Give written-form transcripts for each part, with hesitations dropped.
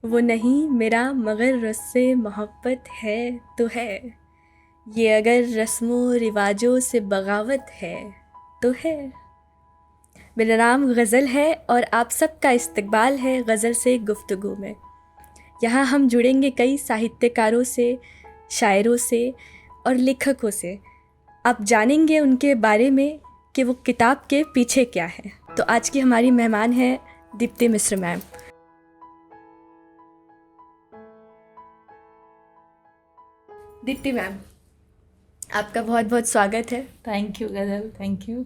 वो नहीं मेरा मगर रस्से मोहब्बत है तो है। ये अगर रस्मों रिवाजों से बगावत है तो है। मेरा नाम गज़ल है और आप सबका इस्तकबाल है गज़ल से गुफ्तगू में। यहाँ हम जुड़ेंगे कई साहित्यकारों से, शायरों से और लेखकों से। आप जानेंगे उनके बारे में कि वो किताब के पीछे क्या है। तो आज की हमारी मेहमान है दीप्ति मिश्र मैम। दीप्ति मैम, आपका बहुत बहुत स्वागत है। Thank you ghazal, thank you.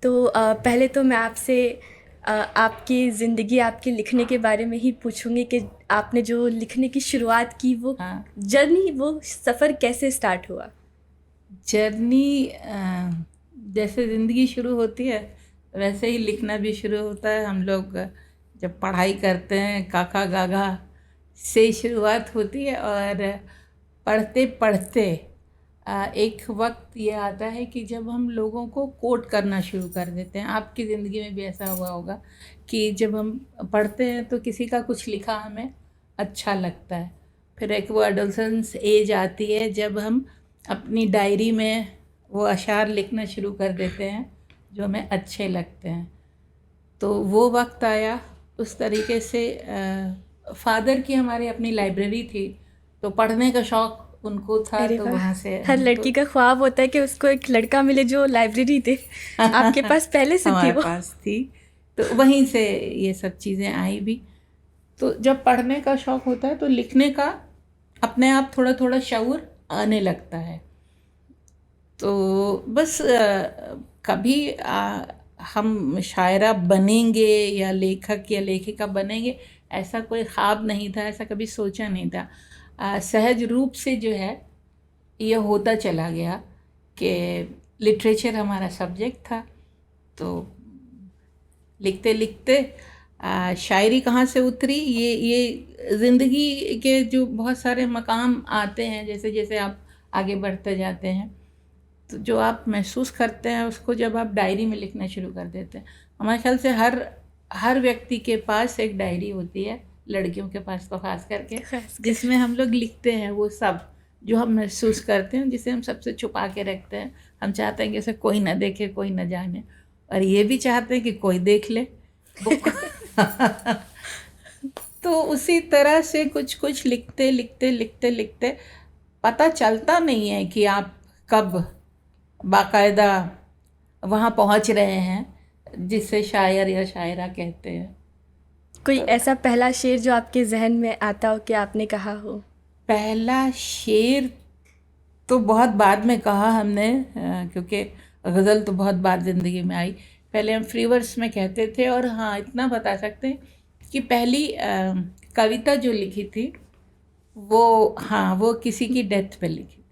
तो पहले तो मैं आपसे आपकी ज़िंदगी, आपके लिखने के बारे में ही पूछूंगी कि आपने जो लिखने की शुरुआत की वो हाँ, जर्नी, वो सफ़र कैसे स्टार्ट हुआ। जर्नी जैसे ज़िंदगी शुरू होती है वैसे ही लिखना भी शुरू होता है। हम लोग जब पढ़ाई करते हैं काका गागा से शुरुआत होती है, और पढ़ते पढ़ते एक वक्त ये आता है कि जब हम लोगों को कोट करना शुरू कर देते हैं। आपकी ज़िंदगी में भी ऐसा हुआ होगा कि जब हम पढ़ते हैं तो किसी का कुछ लिखा हमें अच्छा लगता है। फिर एक वो एडोलसेंस एज आती है जब हम अपनी डायरी में वो अशार लिखना शुरू कर देते हैं जो हमें अच्छे लगते हैं। तो वो वक्त आया उस तरीके से। फादर की हमारी अपनी लाइब्रेरी थी, तो पढ़ने का शौक़ उनको था, अरे तो वाह, वहाँ से हर हम तो लड़की का ख्वाब होता है कि उसको एक लड़का मिले जो लाइब्रेरी दे। आपके पास पहले से थी हमारे वो। पास थी, तो वहीं से ये सब चीज़ें आई भी। तो जब पढ़ने का शौक़ होता है तो लिखने का अपने आप थोड़ा थोड़ा शऊर आने लगता है। तो बस कभी हम शायरा बनेंगे या लेखक या लेखिका बनेंगे, ऐसा कोई ख्वाब नहीं था, ऐसा कभी सोचा नहीं था। सहज रूप से जो है ये होता चला गया कि लिटरेचर हमारा सब्जेक्ट था। तो लिखते लिखते शायरी कहाँ से उतरी, ये ज़िंदगी के जो बहुत सारे मकाम आते हैं, जैसे जैसे आप आगे बढ़ते जाते हैं तो जो आप महसूस करते हैं उसको जब आप डायरी में लिखना शुरू कर देते हैं। हमारे ख्याल से हर व्यक्ति के पास एक डायरी होती है, लड़कियों के पास तो ख़ास करके, खासकर जिसमें हम लोग लिखते हैं वो सब जो हम महसूस करते हैं, जिसे हम सबसे छुपा के रखते हैं। हम चाहते हैं कि उसे कोई ना देखे, कोई ना जाने, और ये भी चाहते हैं कि कोई देख ले बुक। तो उसी तरह से कुछ कुछ लिखते लिखते लिखते लिखते पता चलता नहीं है कि आप कब बाकायदा वहाँ पहुँच रहे हैं जिसे शायर या शायरा कहते हैं। कोई तो ऐसा पहला शेर जो आपके जहन में आता हो कि आपने कहा हो। पहला शेर तो बहुत बाद में कहा हमने, क्योंकि गज़ल तो बहुत बाद ज़िंदगी में आई। पहले हम फ्री वर्स में कहते थे। और हाँ, इतना बता सकते हैं कि पहली कविता जो लिखी थी वो, हाँ, वो किसी की डेथ पे लिखी।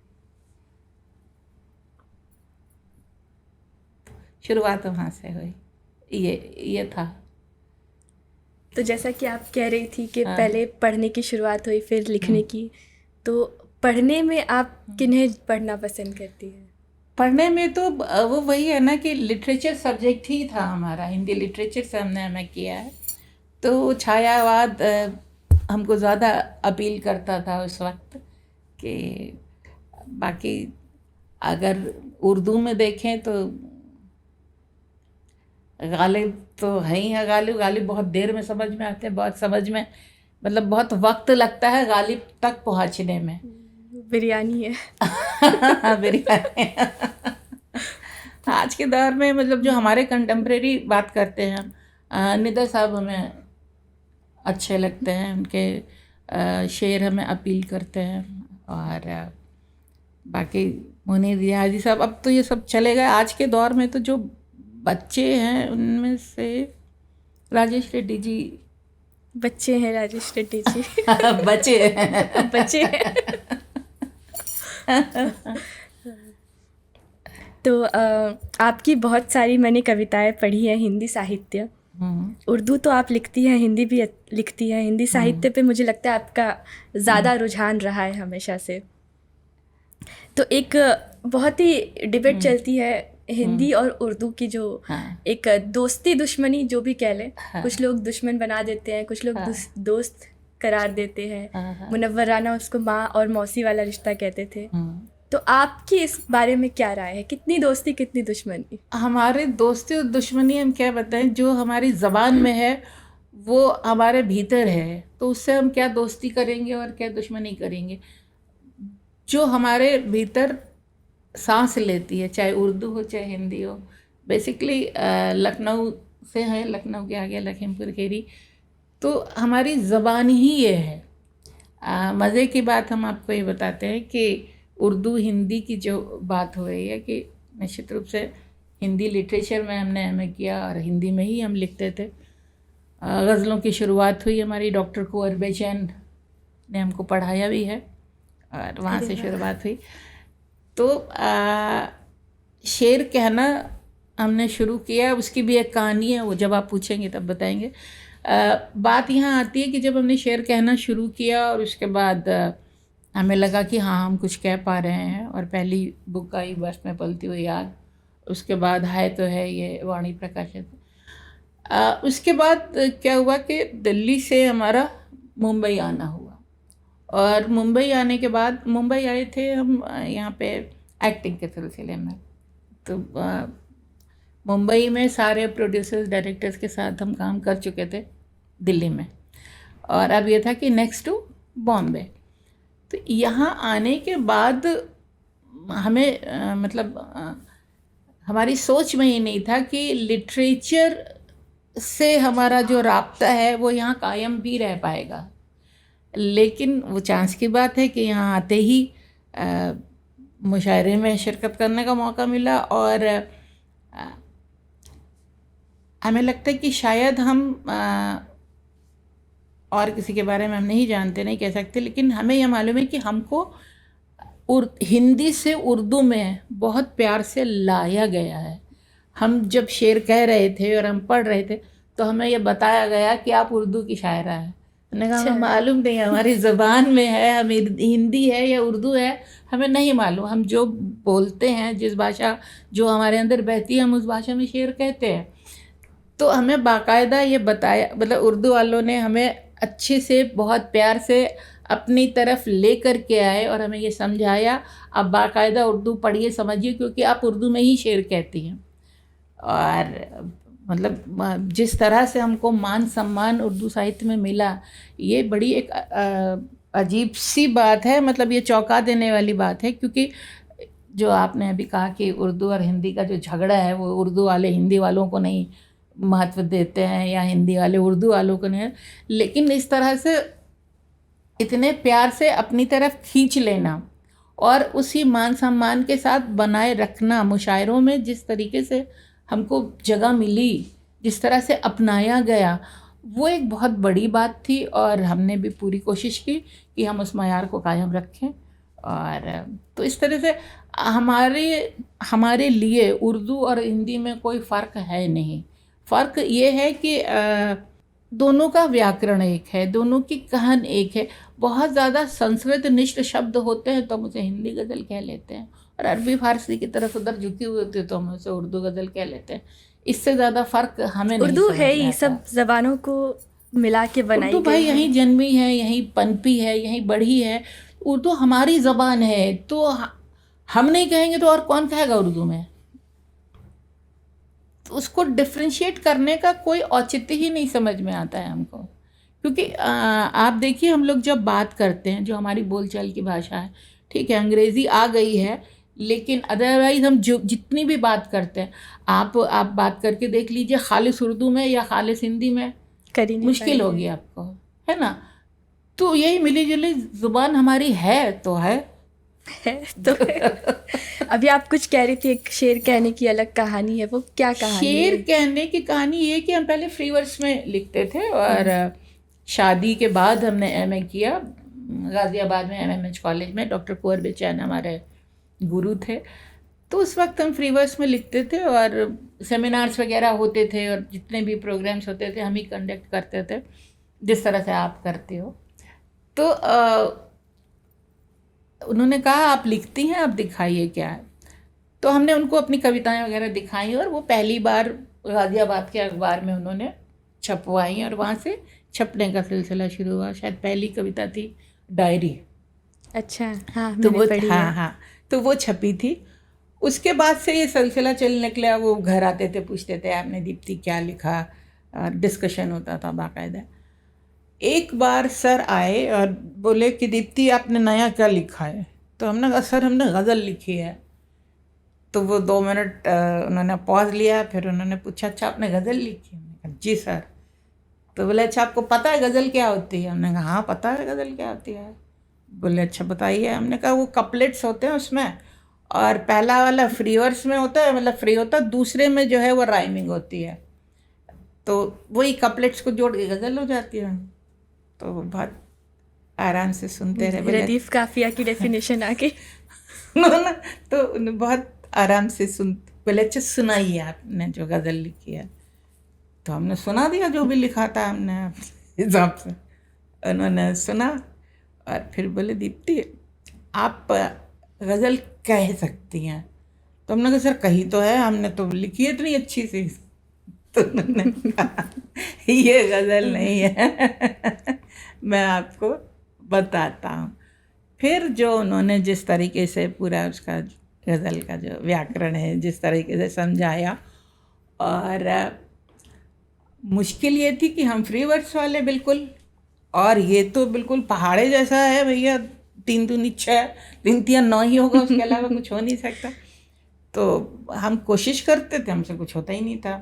शुरुआत वहाँ से हुई। ये था। तो जैसा कि आप कह रही थी कि हाँ। पहले पढ़ने की शुरुआत हुई फिर लिखने की, तो पढ़ने में आप किन्हें पढ़ना पसंद करती हैं। पढ़ने में तो वो वही है ना कि लिटरेचर सब्जेक्ट ही था हमारा, हिंदी लिटरेचर से हमने हमें किया है। तो छायावाद हमको ज़्यादा अपील करता था उस वक्त। कि बाकी अगर उर्दू में देखें तो गालिब तो है ही है। गालिब गालिब बहुत देर में समझ में आते हैं, बहुत समझ में, मतलब बहुत वक्त लगता है गालिब तक पहुंचने में। बिरयानी है। बिरयानी। आज के दौर में मतलब जो हमारे कंटेम्प्रेरी बात करते हैं, निदा साहब हमें अच्छे लगते हैं, उनके शेर हमें अपील करते हैं। और बाकी मुनीर रियाजी साहब, अब तो ये सब चले गए। आज के दौर में तो जो बच्चे हैं उनमें से राजेश रेड्डी जी बच्चे हैं राजेश रेड्डी जी। बचे हैं। बच्चे हैं। तो आपकी बहुत सारी मैंने कविताएं पढ़ी हैं, हिंदी साहित्य। उर्दू तो आप लिखती हैं, हिंदी भी लिखती हैं। हिंदी साहित्य पे मुझे लगता है आपका ज़्यादा रुझान रहा है हमेशा से। तो एक बहुत ही डिबेट चलती है हिंदी और उर्दू की, जो हाँ। एक दोस्ती दुश्मनी जो भी कह लें। हाँ। कुछ लोग दुश्मन बना देते हैं, कुछ लोग हाँ। दोस्त करार देते हैं। हाँ। मुनव्वर राना उसको माँ और मौसी वाला रिश्ता कहते थे। हाँ। तो आपकी इस बारे में क्या राय है, कितनी दोस्ती कितनी दुश्मनी? हमारे दोस्ती और दुश्मनी हम क्या बताएं, जो हमारी ज़बान में है वो हमारे भीतर है, तो उससे हम क्या दोस्ती करेंगे और क्या दुश्मनी करेंगे। जो हमारे भीतर सांस लेती है, चाहे उर्दू हो चाहे हिंदी हो, बेसिकली लखनऊ से है, लखनऊ के आगे लखीमपुर खीरी, तो हमारी ज़बान ही ये है। मज़े की बात हम आपको ये बताते हैं कि उर्दू हिंदी की जो बात हो रही है कि निश्चित रूप से हिंदी लिटरेचर में हमने एमए किया और हिंदी में ही हम लिखते थे। गज़लों की शुरुआत हुई हमारी, डॉक्टर कुंवर बेचैन ने हमको पढ़ाया भी है और वहाँ से शुरुआत हुई। तो शेर कहना हमने शुरू किया, उसकी भी एक कहानी है, वो जब आप पूछेंगे तब बताएंगे। बात यहाँ आती है कि जब हमने शेर कहना शुरू किया और उसके बाद हमें लगा कि हाँ हम कुछ कह पा रहे हैं, और पहली बुक आई बस में पलती हुई याद, उसके बाद हाय तो है ये वाणी प्रकाशित। उसके बाद क्या हुआ कि दिल्ली से हमारा मुंबई आना हुआ, और मुंबई आने के बाद मुंबई आए थे हम यहाँ पे एक्टिंग के सिलसिले में। तो मुंबई में सारे प्रोड्यूसर्स डायरेक्टर्स के साथ हम काम कर चुके थे दिल्ली में, और अब ये था कि नेक्स्ट टू बॉम्बे। तो यहाँ आने के बाद हमें हमारी सोच में ही नहीं था कि लिटरेचर से हमारा जो राब्ता है वो यहाँ कायम भी रह पाएगा। लेकिन वो चांस की बात है कि यहाँ आते ही मुशायरे में शिरकत करने का मौका मिला, और हमें लगता है कि शायद हम और किसी के बारे में हम नहीं जानते, नहीं कह सकते, लेकिन हमें यह मालूम है कि हमको हिंदी से उर्दू में बहुत प्यार से लाया गया है। हम जब शेर कह रहे थे और हम पढ़ रहे थे तो हमें यह बताया गया कि आप उर्दू की शायरा है। मैंने कहा हमें मालूम नहीं, हमारी ज़बान में है, हमें हिंदी है या उर्दू है हमें नहीं मालूम। हम जो बोलते हैं, जिस भाषा जो हमारे अंदर बहती है, हम उस भाषा में शेर कहते हैं। तो हमें बाकायदा ये बताया, मतलब उर्दू वालों ने हमें अच्छे से बहुत प्यार से अपनी तरफ ले कर के आए और हमें ये समझाया आप बाकायदा उर्दू पढ़िए समझिए, क्योंकि आप उर्दू में ही शेर कहती हैं। और मतलब जिस तरह से हमको मान सम्मान उर्दू साहित्य में मिला, ये बड़ी एक अजीब सी बात है, मतलब ये चौंका देने वाली बात है। क्योंकि जो आपने अभी कहा कि उर्दू और हिंदी का जो झगड़ा है वो उर्दू वाले हिंदी वालों को नहीं महत्व देते हैं या हिंदी वाले उर्दू वालों को नहीं, लेकिन इस तरह से इतने प्यार से अपनी तरफ खींच लेना और उसी मान सम्मान के साथ बनाए रखना, मुशायरों में जिस तरीके से हमको जगह मिली, जिस तरह से अपनाया गया, वो एक बहुत बड़ी बात थी। और हमने भी पूरी कोशिश की कि हम उस मयार को कायम रखें। और तो इस तरह से हमारे लिए उर्दू और हिंदी में कोई फ़र्क है नहीं। फ़र्क ये है कि दोनों का व्याकरण एक है, दोनों की कहन एक है। बहुत ज़्यादा संस्कृत निष्ठ शब्द होते हैं तो हम उसे हिंदी गज़ल कह लेते हैं, और अरबी फारसी की तरफ उधर झुकी हुई होती है तो हम उसे उर्दू गज़ल कह लेते हैं। इससे ज़्यादा फ़र्क हमें नहीं उर्दू समझ है में ही, आता। सब ज़बानों को मिला के बनाई उर्दू भाई गई है। यहीं जन्मी है, यहीं पनपी है, यहीं बढ़ी है। उर्दू हमारी ज़बान है, तो हम नहीं कहेंगे तो और कौन कहेगा उर्दू में? तो उसको डिफ्रेंशिएट करने का कोई औचित्य ही नहीं समझ में आता है हमको। क्योंकि आप देखिए, हम लोग जब बात करते हैं, जो हमारी बोलचाल की भाषा है, ठीक है अंग्रेज़ी आ गई है, लेकिन अदरवाइज़ हम जो जितनी भी बात करते हैं, आप बात करके देख लीजिए खालिस उर्दू में या खालिस हिंदी में, कर ही नहीं मुश्किल पाएंगे। होगी आपको, है ना? तो यही मिली जुली ज़ुबान हमारी है तो है। तो अभी आप कुछ कह रही थी, एक शेर कहने की अलग कहानी है, वो क्या कहानी शेर है? कहने की कहानी ये कि हम पहले फ्री वर्स में लिखते थे, और शादी के बाद हमने एमए किया गाज़ियाबाद में एमएमएच कॉलेज में। डॉक्टर कुंवर बेचैन हमारे गुरु थे, तो उस वक्त हम फ्री वर्स में लिखते थे और सेमिनार्स वगैरह होते थे और जितने भी प्रोग्राम्स होते थे हम ही कंडक्ट करते थे, जिस तरह से आप करते हो। तो उन्होंने कहा आप लिखती हैं, आप दिखाइए क्या है। तो हमने उनको अपनी कविताएं वगैरह दिखाई और वो पहली बार गाज़ियाबाद के अखबार में उन्होंने छपवाई और वहाँ से छपने का सिलसिला शुरू हुआ। शायद पहली कविता थी डायरी, अच्छा, हाँ तो मैंने वो पढ़ी हाँ है। हाँ तो वो छपी थी। उसके बाद से ये सिलसिला चलने निकला। वो घर आते थे, पूछते थे आपने दीप्ति क्या लिखा, डिस्कशन होता था बाकायदा। एक बार सर आए और बोले कि दीप्ति आपने नया क्या लिखा है? तो हमने कहा सर हमने गज़ल लिखी है। तो वो 2 मिनट उन्होंने पॉज लिया, फिर उन्होंने पूछा अच्छा आपने गज़ल लिखी है? हमने कहा जी सर। तो बोले अच्छा आपको पता है गज़ल क्या होती है? हमने कहा हाँ पता है गज़ल क्या होती है। बोले अच्छा बताइए। हमने कहा वो कपलेट्स होते हैं उसमें, और पहला वाला फ्री वर्स में होता है, मतलब फ्री होता है, दूसरे में जो है वो राइमिंग होती है, तो वही कपलेट्स को जोड़ के गज़ल हो जाती है। तो वो बहुत आराम से सुनते रहे। बोले रदीफ काफिया की डेफिनेशन आके। ना तो उन्हें बहुत आराम से सुन। बोले अच्छा सुनाइए आपने जो गज़ल लिखी है। तो हमने सुना दिया जो भी लिखा था हमने अपने हिसाब से। उन्होंने सुना और फिर बोले दीप्ति आप गज़ल कह सकती हैं। तो हमने कहा सर कही तो है, हमने तो लिखी है इतनी अच्छी सी। तो उन्होंने कहा ये गज़ल नहीं है मैं आपको बताता हूँ। फिर जो उन्होंने जिस तरीके से पूरा उसका गज़ल का जो व्याकरण है जिस तरीके से समझाया, और मुश्किल ये थी कि हम फ्री वर्ड्स वाले बिल्कुल, और ये तो बिल्कुल पहाड़े जैसा है भैया, 3 दूनी 6, 3 तिया 9 ही होगा, उसके अलावा कुछ हो नहीं सकता। तो हम कोशिश करते थे, हमसे कुछ होता ही नहीं था।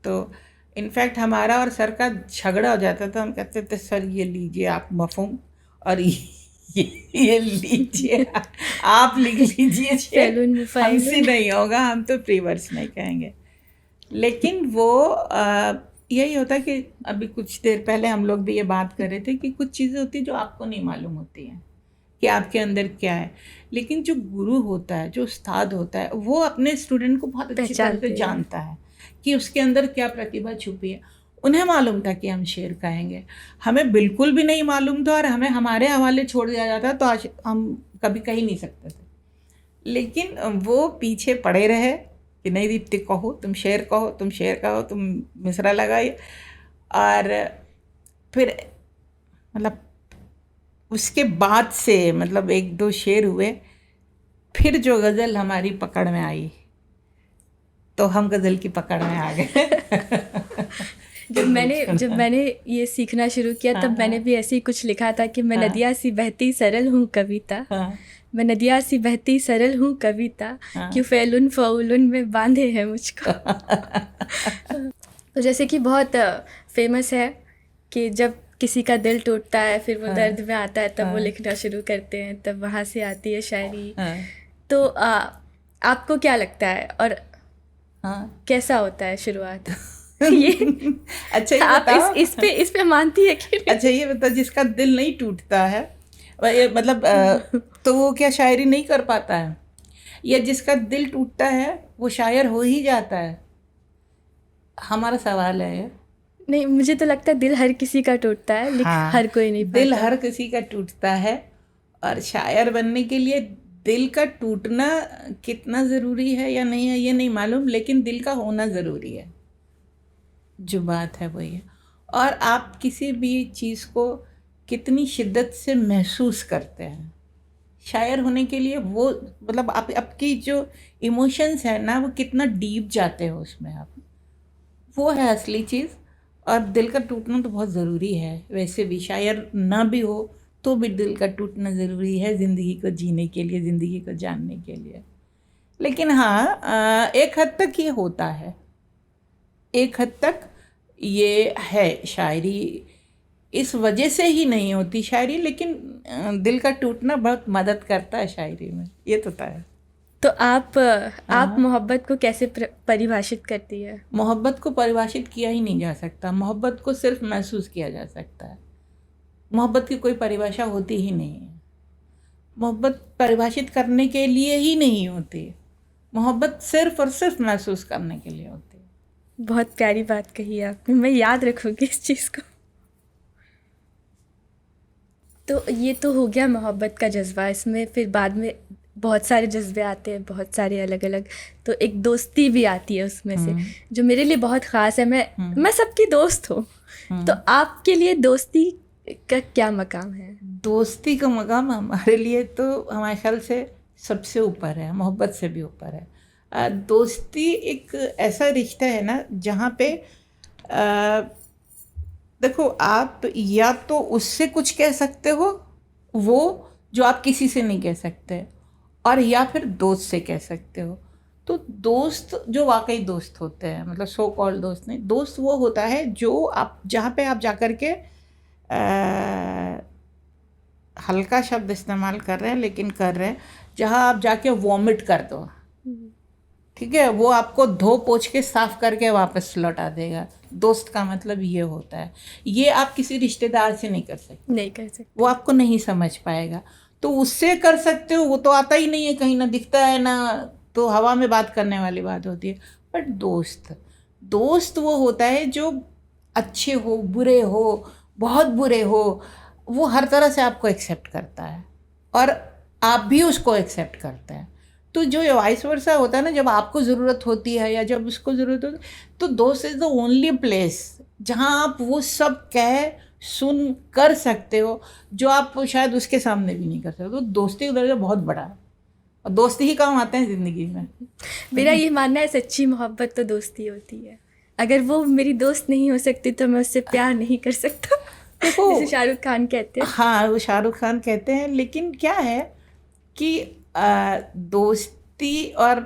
तो इनफैक्ट हमारा और सर का झगड़ा हो जाता था। हम कहते थे सर ये लीजिए आप मफ़हूम, और ये लीजिए आप लिख लीजिए, फैलून मुफाइलून। हमसे नहीं होगा, हम तो फ्री वर्ड्स नहीं कहेंगे। लेकिन वो यही होता कि अभी कुछ देर पहले हम लोग भी ये बात कर रहे थे कि कुछ चीज़ें होती हैं जो आपको नहीं मालूम होती हैं कि आपके अंदर क्या है, लेकिन जो गुरु होता है, जो उस्ताद होता है, वो अपने स्टूडेंट को बहुत अच्छी तरह से जानता है कि उसके अंदर क्या प्रतिभा छुपी है। उन्हें मालूम था कि हम शेर कहेंगे, हमें बिल्कुल भी नहीं मालूम था और हमें हमारे हवाले छोड़ दिया जाता तो आज हम कभी कह ही नहीं सकते थे। लेकिन वो पीछे पड़े रहे कि नहीं दीप्ति कहो, तुम शेर कहो, तुम शेर कहो, तुम मिसरा लगाइए। और फिर मतलब उसके बाद से मतलब 1-2 शेर हुए, फिर जो गज़ल हमारी पकड़ में आई तो हम गज़ल की पकड़ में आ गए। जब मैंने ये सीखना शुरू किया तब मैंने भी ऐसे ही कुछ लिखा था कि मैं नदिया सी बहती सरल हूँ कविता, मैं नदिया सी बहती सरल हूँ कविता, क्यों फैलुन फौलुन में बांधे हैं मुझको। तो जैसे कि बहुत फेमस है कि जब किसी का दिल टूटता है फिर वो दर्द में आता है तब वो लिखना शुरू करते हैं, तब वहाँ से आती है शायरी। तो आपको क्या लगता है और कैसा होता है शुरुआत? ये अच्छा ये आप इस पे मानती है कि? अच्छा ये बता, जिसका दिल नहीं टूटता है मतलब तो वो क्या शायरी नहीं कर पाता है, या जिसका दिल टूटता है वो शायर हो ही जाता है? हमारा सवाल है ये। नहीं, मुझे तो लगता है दिल हर किसी का टूटता है, लेकिन हर कोई नहीं पाता। दिल हर किसी का टूटता है, और शायर बनने के लिए दिल का टूटना कितना ज़रूरी है या नहीं है ये नहीं मालूम, लेकिन दिल का होना ज़रूरी है। जो बात है वही है। और आप किसी भी चीज़ को कितनी शिद्दत से महसूस करते हैं शायर होने के लिए, वो मतलब आपकी जो इमोशंस है ना वो कितना डीप जाते हो उसमें आप, वो है असली चीज़। और दिल का टूटना तो बहुत ज़रूरी है। वैसे भी शायर ना भी हो तो भी दिल का टूटना ज़रूरी है ज़िंदगी को जीने के लिए, ज़िंदगी को जानने के लिए। लेकिन हाँ एक हद तक ये होता है, एक हद तक ये है। शायरी इस वजह से ही नहीं होती शायरी, लेकिन दिल का टूटना बहुत मदद करता है शायरी में, ये तो तय है। तो आप मोहब्बत को कैसे परिभाषित करती है? मोहब्बत को परिभाषित किया ही नहीं जा सकता, मोहब्बत को सिर्फ महसूस किया जा सकता है। मोहब्बत की कोई परिभाषा होती ही नहीं है। मोहब्बत परिभाषित करने के लिए ही नहीं होती, मोहब्बत सिर्फ और सिर्फ महसूस करने के लिए होती है। बहुत प्यारी बात कही आपने, मैं याद रखूँगी इस चीज़ को। तो ये तो हो गया मोहब्बत का जज्बा, इसमें फिर बाद में बहुत सारे जज्बे आते हैं, बहुत सारे अलग अलग। तो एक दोस्ती भी आती है उसमें से जो मेरे लिए बहुत ख़ास है। मैं सबकी दोस्त हूँ तो आपके लिए दोस्ती का क्या मकाम है? दोस्ती का मकाम हमारे लिए तो हमारे ख्याल से सबसे ऊपर है, मोहब्बत से भी ऊपर है। दोस्ती एक ऐसा रिश्ता है ना जहाँ पे देखो, आप या तो उससे कुछ कह सकते हो वो जो आप किसी से नहीं कह सकते, और या फिर दोस्त से कह सकते हो। तो दोस्त जो वाकई दोस्त होते हैं, मतलब सो कॉल्ड दोस्त नहीं, दोस्त वो होता है जो आप जहाँ पे आप जाकर के हल्का शब्द इस्तेमाल कर रहे हैं लेकिन कर रहे हैं, जहाँ आप जाके वॉमिट कर दो, ठीक है, वो आपको धो पोछ के साफ करके वापस लौटा देगा। दोस्त का मतलब ये होता है। ये आप किसी रिश्तेदार से नहीं कर सकते, नहीं कर सकते, वो आपको नहीं समझ पाएगा। तो उससे कर सकते हो, वो तो आता ही नहीं है, कहीं ना दिखता है ना, तो हवा में बात करने वाली बात होती है। बट दोस्त वो होता है जो अच्छे हो, बुरे हो, बहुत बुरे हो, वो हर तरह से आपको एक्सेप्ट करता है और आप भी उसको एक्सेप्ट करते हैं। तो जो वाइस वर्सा होता है ना, जब आपको ज़रूरत होती है या जब उसको ज़रूरत होती है, तो दोस्त इज़ द ओनली प्लेस जहाँ आप वो सब कह सुन कर सकते हो जो आप शायद उसके सामने भी नहीं कर सकते। तो दोस्ती का दर्जा बहुत बड़ा है और दोस्ती ही काम आते हैं ज़िंदगी में। मेरा ये मानना है, सच्ची मोहब्बत तो दोस्ती होती है। अगर वो मेरी दोस्त नहीं हो सकती तो मैं उससे प्यार नहीं कर सकता। देखो, जैसे शाहरुख खान कहते हैं। हाँ, वो शाहरुख खान कहते हैं, लेकिन क्या है कि दोस्ती और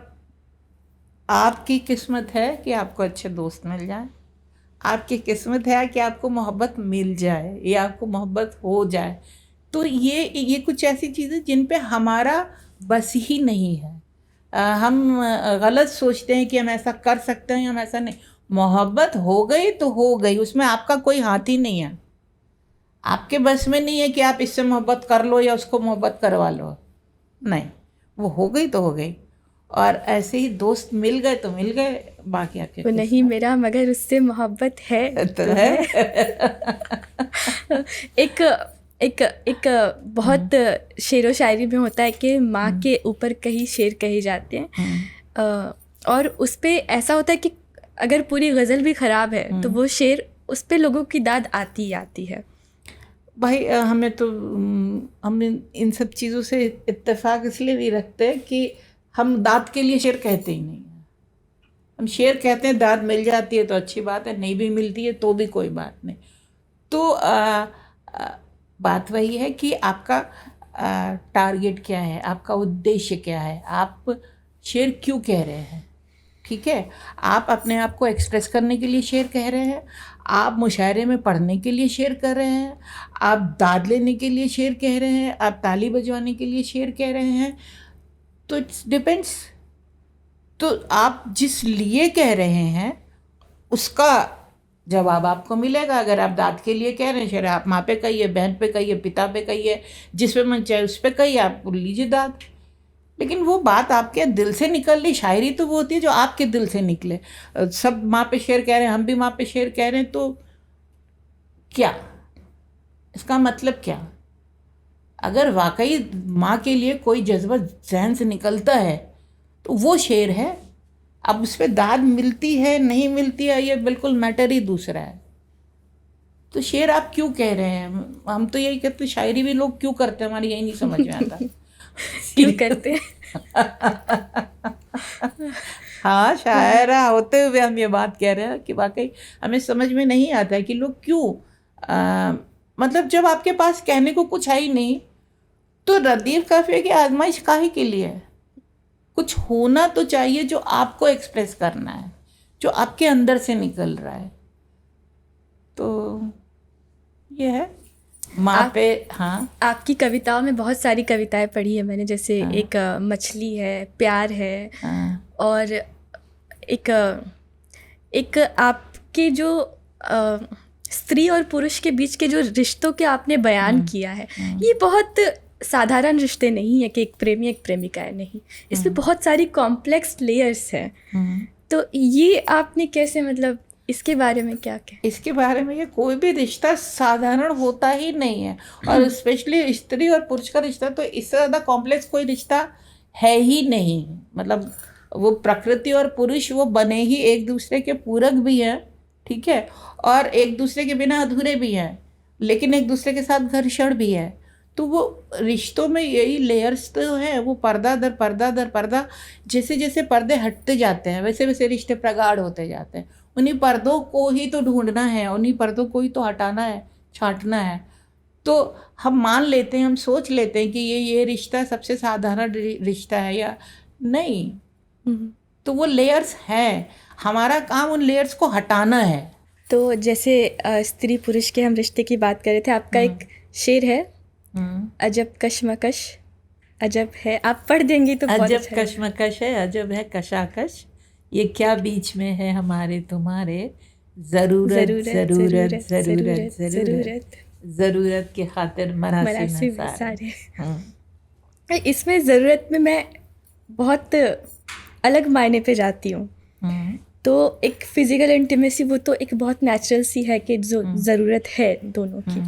आपकी किस्मत है कि आपको अच्छे दोस्त मिल जाए, आपकी किस्मत है कि आपको मोहब्बत मिल जाए या आपको मोहब्बत हो जाए। तो ये कुछ ऐसी चीज़ें जिन पे हमारा बस ही नहीं है। हम गलत सोचते हैं कि हम ऐसा कर सकते हैं, हम ऐसा नहीं। मोहब्बत हो गई तो हो गई, उसमें आपका कोई हाथ ही नहीं है। आपके बस में नहीं है कि आप इससे मोहब्बत कर लो या उसको मोहब्बत करवा लो, नहीं, वो हो गई तो हो गई। और ऐसे ही दोस्त मिल गए तो मिल गए, बाकी आपके वो नहीं मेरा मगर उससे मोहब्बत है तो है। एक एक एक बहुत शेरो शायरी में होता है कि माँ के ऊपर कई शेर कहे जाते हैं, और उस पे ऐसा होता है कि अगर पूरी गज़ल भी ख़राब है तो वो शेर, उस पे लोगों की दाद आती ही आती है। भाई हमें तो हम इन सब चीज़ों से इत्तेफाक इसलिए नहीं रखते कि हम दाद के लिए शेर कहते ही नहीं हैं। हम शेर कहते हैं, दाद मिल जाती है तो अच्छी बात है, नहीं भी मिलती है तो भी कोई बात नहीं। तो बात वही है कि आपका टारगेट क्या है, आपका उद्देश्य क्या है, आप शेर क्यों कह रहे हैं। ठीक है, आप अपने आप को एक्सप्रेस करने के लिए शेर कह रहे हैं, आप मुशायरे में पढ़ने के लिए शेर कर रहे हैं, आप दाद लेने के लिए शेर कह रहे हैं, आप ताली बजवाने के लिए शेर कह रहे हैं। तो इट्स डिपेंड्स। तो आप जिस लिए कह रहे हैं उसका जवाब आपको मिलेगा। अगर आप दाद के लिए कह रहे हैं शेर, आप माँ पे कहिए, बहन पे कहिए, पिता पे कहिए, जिस पे मन चाहे उस पे कहिए, आप लीजिए दाद। लेकिन वो बात आपके दिल से निकल रही, शायरी तो वो होती है जो आपके दिल से निकले। सब माँ पे शेर कह रहे हैं, हम भी माँ पे शेर कह रहे हैं, तो क्या इसका मतलब क्या? अगर वाकई माँ के लिए कोई जज्बा जहन से निकलता है तो वो शेर है। अब उस पर दाद मिलती है नहीं मिलती है, ये बिल्कुल मैटर ही दूसरा है। तो शेर आप क्यों कह रहे हैं? हम तो यही कहते, शायरी भी लोग क्यों करते हैं, हमारी यही नहीं समझ में आता। क्यों करते हैं? हाँ, शायरा होते हुए हम ये बात कह रहे हैं कि वाकई हमें समझ में नहीं आता है कि लोग क्यों, मतलब जब आपके पास कहने को कुछ है ही नहीं तो रदीफ काफिया की आजमाइश काहे के लिए है? कुछ होना तो चाहिए जो आपको एक्सप्रेस करना है, जो आपके अंदर से निकल रहा है। तो ये है माँ पे। हाँ, आपकी कविताओं में बहुत सारी कविताएं पढ़ी है मैंने, जैसे हाँ, एक मछली है, प्यार है, हाँ, और एक आपके जो स्त्री और पुरुष के बीच के जो रिश्तों के आपने बयान किया है, ये बहुत साधारण रिश्ते नहीं है कि एक प्रेमी एक प्रेमिका है, नहीं, इसमें बहुत सारी कॉम्प्लेक्स लेयर्स हैं। तो ये आपने कैसे, मतलब इसके बारे में क्या कहें? इसके बारे में, ये कोई भी रिश्ता साधारण होता ही नहीं है, और स्पेशली स्त्री और पुरुष का रिश्ता तो इससे ज़्यादा कॉम्प्लेक्स कोई रिश्ता है ही नहीं। मतलब वो प्रकृति और पुरुष वो बने ही एक दूसरे के पूरक भी हैं ठीक है, और एक दूसरे के बिना अधूरे भी हैं, लेकिन एक दूसरे के साथ घर्षण भी है। तो वो रिश्तों में यही लेयर्स तो है, वो पर्दा दर पर्दा दर पर्दा, जैसे जैसे पर्दे हटते जाते हैं वैसे वैसे रिश्ते प्रगाढ़ होते जाते हैं। उन्हीं पर्दों को ही तो ढूंढना है, उन्हीं पर्दों को ही तो हटाना है, छांटना है। तो हम मान लेते हैं, हम सोच लेते हैं कि ये रिश्ता सबसे साधारण रिश्ता है, या नहीं। तो वो लेयर्स हैं, हमारा काम उन लेयर्स को हटाना है। तो जैसे स्त्री पुरुष के हम रिश्ते की बात कर रहे थे, आपका एक शेर है, अजब कशमकश अजब है, आप पढ़ देंगी तो बहुत अजब अच्छा लगेगा। कशमकश है, अजब है कशाकश, ये क्या बीच में है हमारे तुम्हारे, ज़रूरत ज़रूरत ज़रूरत ज़रूरत, ज़रूरत की खातिर मरासी में सारे। इसमें ज़रूरत में मैं बहुत अलग मायने पे जाती हूँ। तो एक फिजिकल इंटीमेसी वो तो एक बहुत नेचुरल सी है कि जो ज़रूरत है दोनों की,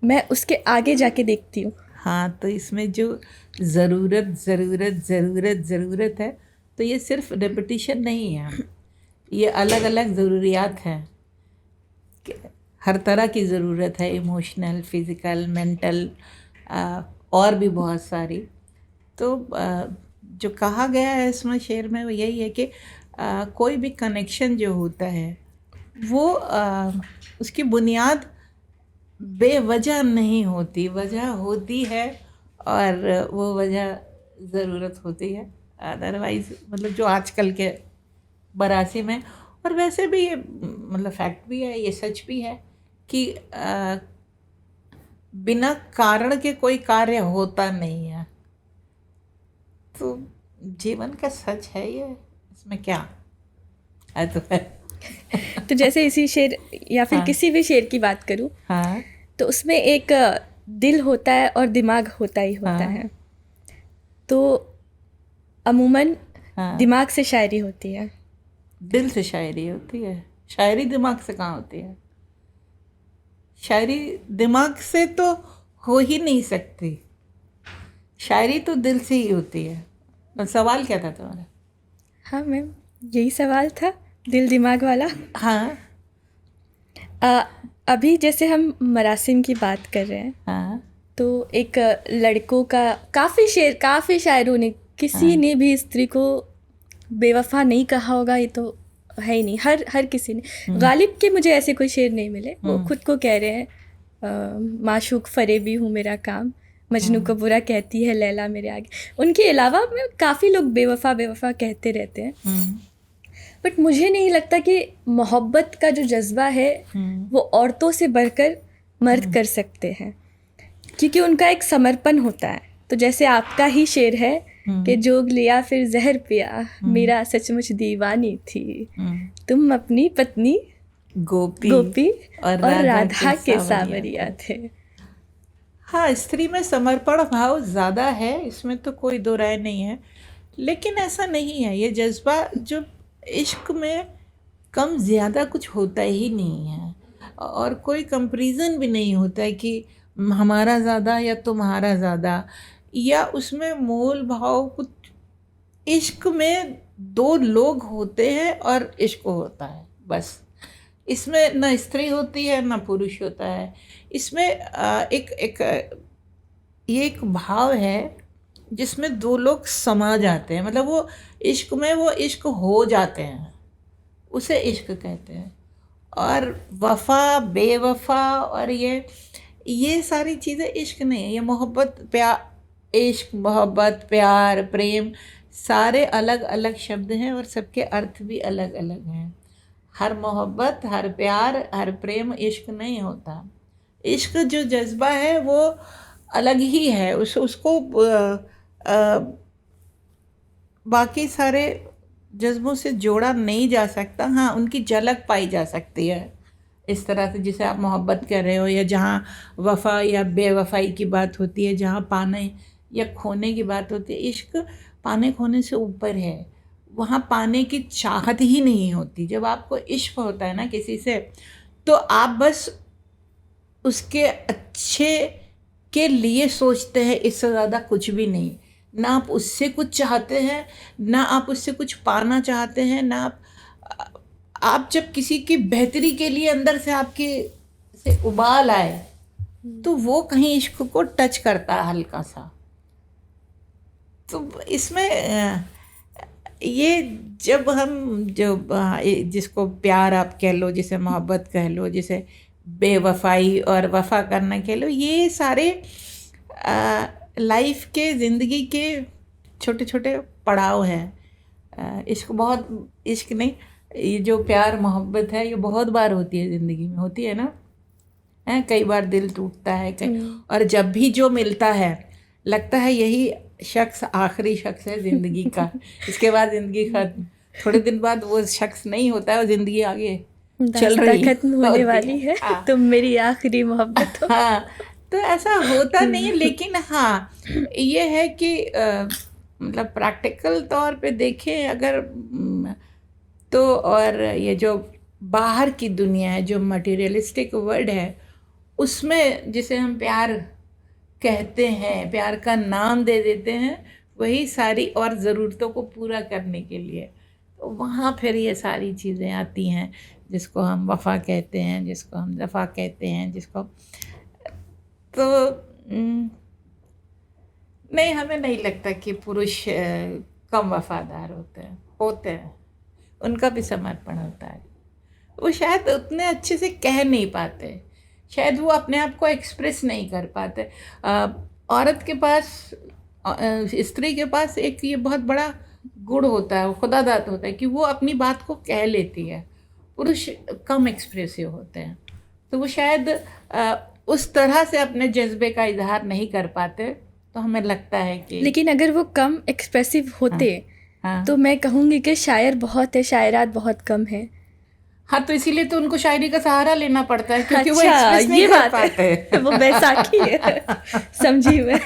मैं उसके आगे जाके देखती हूँ। हाँ, तो इसमें जो ज़रूरत ज़रूरत ज़रूरत ज़रूरत है, तो ये सिर्फ रेपिटिशन नहीं है, ये अलग अलग ज़रूरियात हैं। हर तरह की ज़रूरत है, इमोशनल, फिज़िकल, मेंटल, और भी बहुत सारी। तो जो कहा गया है इसमें शेर में वो यही है कि कोई भी कनेक्शन जो होता है वो उसकी बुनियाद बेवजह नहीं होती, वजह होती है, और वो वजह ज़रूरत होती है। अदरवाइज़ मतलब जो आजकल के बरासी में, और वैसे भी ये मतलब फैक्ट भी है, ये सच भी है कि बिना कारण के कोई कार्य होता नहीं है। तो जीवन का सच है ये, इसमें क्या है तो है। तो जैसे इसी शेर या फिर किसी भी शेर की बात करूँ, हाँ, तो उसमें एक दिल होता है और दिमाग होता ही होता है। तो अमूमन दिमाग से शायरी होती है, दिल से शायरी होती है। शायरी दिमाग से कहाँ होती है? शायरी दिमाग से तो हो ही नहीं सकती, शायरी तो दिल से ही होती है। तो सवाल क्या था तुम्हारा? हाँ मैम, यही सवाल था, दिल दिमाग वाला। हाँ, अभी जैसे हम मरासिम की बात कर रहे हैं, हाँ, तो एक लड़कों का काफ़ी शायरों ने, किसी ने भी स्त्री को बेवफा नहीं कहा होगा, ये तो है ही नहीं। हर किसी ने, गालिब के मुझे ऐसे कोई शेर नहीं मिले, वो खुद को कह रहे हैं माशूक फरेबी हूँ मेरा काम, मजनू को बुरा कहती है लैला मेरे आगे। उनके अलावा में काफ़ी लोग बेवफा बेवफा कहते रहते हैं, बट मुझे नहीं लगता कि मोहब्बत का जो जज्बा है वो औरतों से बढ़कर मर्द कर सकते हैं, क्योंकि उनका एक समर्पण होता है। तो जैसे आपका ही शेर है कि जोग लिया फिर जहर पिया, मेरा सचमुच दीवानी थी, तुम अपनी पत्नी गोपी और राधा के सावरिया थे। हाँ, स्त्री में समर्पण भाव ज़्यादा है, इसमें तो कोई दो राय नहीं है। लेकिन ऐसा नहीं है, ये जज्बा जो इश्क में कम ज़्यादा कुछ होता ही नहीं है, और कोई कंपैरिजन भी नहीं होता है कि हमारा ज़्यादा या तुम्हारा ज़्यादा, या उसमें मोल भाव कुछ। इश्क में दो लोग होते हैं और इश्क होता है, बस। इसमें न स्त्री होती है न पुरुष होता है। इसमें ये एक भाव है जिसमें दो लोग समा जाते हैं, मतलब वो इश्क में वो इश्क हो जाते हैं, उसे इश्क कहते हैं। और वफ़ा बेवफ़ा और ये सारी चीज़ें इश्क नहीं है, ये मोहब्बत प्यार, इश्क मोहब्बत प्यार प्रेम सारे अलग अलग शब्द हैं, और सबके अर्थ भी अलग अलग हैं। हर मोहब्बत, हर प्यार, हर प्रेम इश्क नहीं होता। इश्क जो जज्बा है वो अलग ही है, उसको बाकी सारे जज्बों से जोड़ा नहीं जा सकता। हाँ, उनकी झलक पाई जा सकती है इस तरह से, जिसे आप मोहब्बत कर रहे हो, या जहाँ वफ़ा या बेवफ़ाई की बात होती है, जहाँ पाने या खोने की बात होती है। इश्क पाने खोने से ऊपर है, वहाँ पाने की चाहत ही नहीं होती। जब आपको इश्क होता है ना किसी से, तो आप बस उसके अच्छे के लिए सोचते हैं, इससे ज़्यादा कुछ भी नहीं। ना आप उससे कुछ चाहते हैं, ना आप उससे कुछ पाना चाहते हैं, ना आप जब किसी की बेहतरी के लिए अंदर से आपके से उबाल आए तो वो कहीं इश्क को टच करता है हल्का सा। तो इसमें ये जब हम जिसको प्यार आप कह लो, जिसे मोहब्बत कह लो, जिसे बेवफाई और वफा करना कह लो, ये सारे लाइफ के ज़िंदगी के छोटे छोटे पड़ाव हैं। इश्क नहीं, ये जो प्यार मोहब्बत है ये बहुत बार होती है ज़िंदगी में, होती है ना, है कई बार दिल टूटता है कई, और जब भी जो मिलता है लगता है यही शख्स आखिरी शख्स है ज़िंदगी का, इसके बाद ज़िंदगी खत्म। थोड़े दिन बाद वो शख्स नहीं होता है और ज़िंदगी आगे चल रही है, खत्म होने वाली है। हाँ। तुम मेरी आखिरी मोहब्बत हो। हाँ, तो ऐसा होता नहीं, लेकिन हाँ ये है कि मतलब प्रैक्टिकल तौर पे देखें अगर तो, और ये जो बाहर की दुनिया है, जो मटेरियलिस्टिक वर्ल्ड है, उसमें जिसे हम प्यार कहते हैं, प्यार का नाम दे देते हैं, वही सारी और ज़रूरतों को पूरा करने के लिए, तो वहाँ फिर ये सारी चीज़ें आती हैं जिसको हम वफ़ा कहते हैं, जिसको हम दफ़ा कहते हैं, जिसको तो नहीं, हमें नहीं लगता कि पुरुष कम वफ़ादार होते हैं, उनका भी समर्पण होता है। वो शायद उतने अच्छे से कह नहीं पाते, शायद वो अपने आप को एक्सप्रेस नहीं कर पाते। औरत के पास, स्त्री के पास एक ये बहुत बड़ा गुण होता है, खुदादात होता है कि वो अपनी बात को कह लेती है। पुरुष कम एक्सप्रेसिव होते हैं, तो वो शायद उस तरह से अपने जज्बे का इजहार नहीं कर पाते। तो हमें लगता है कि, लेकिन अगर वो कम एक्सप्रेसिव होते हाँ, तो मैं कहूँगी कि शायर बहुत है, शायरात बहुत कम है। हाँ, तो इसीलिए तो उनको शायरी का सहारा लेना पड़ता है, क्योंकि वो अच्छा, एक्सप्रेस नहीं ये कर बात पाते। है। वो बैसाखी है, समझी मैं,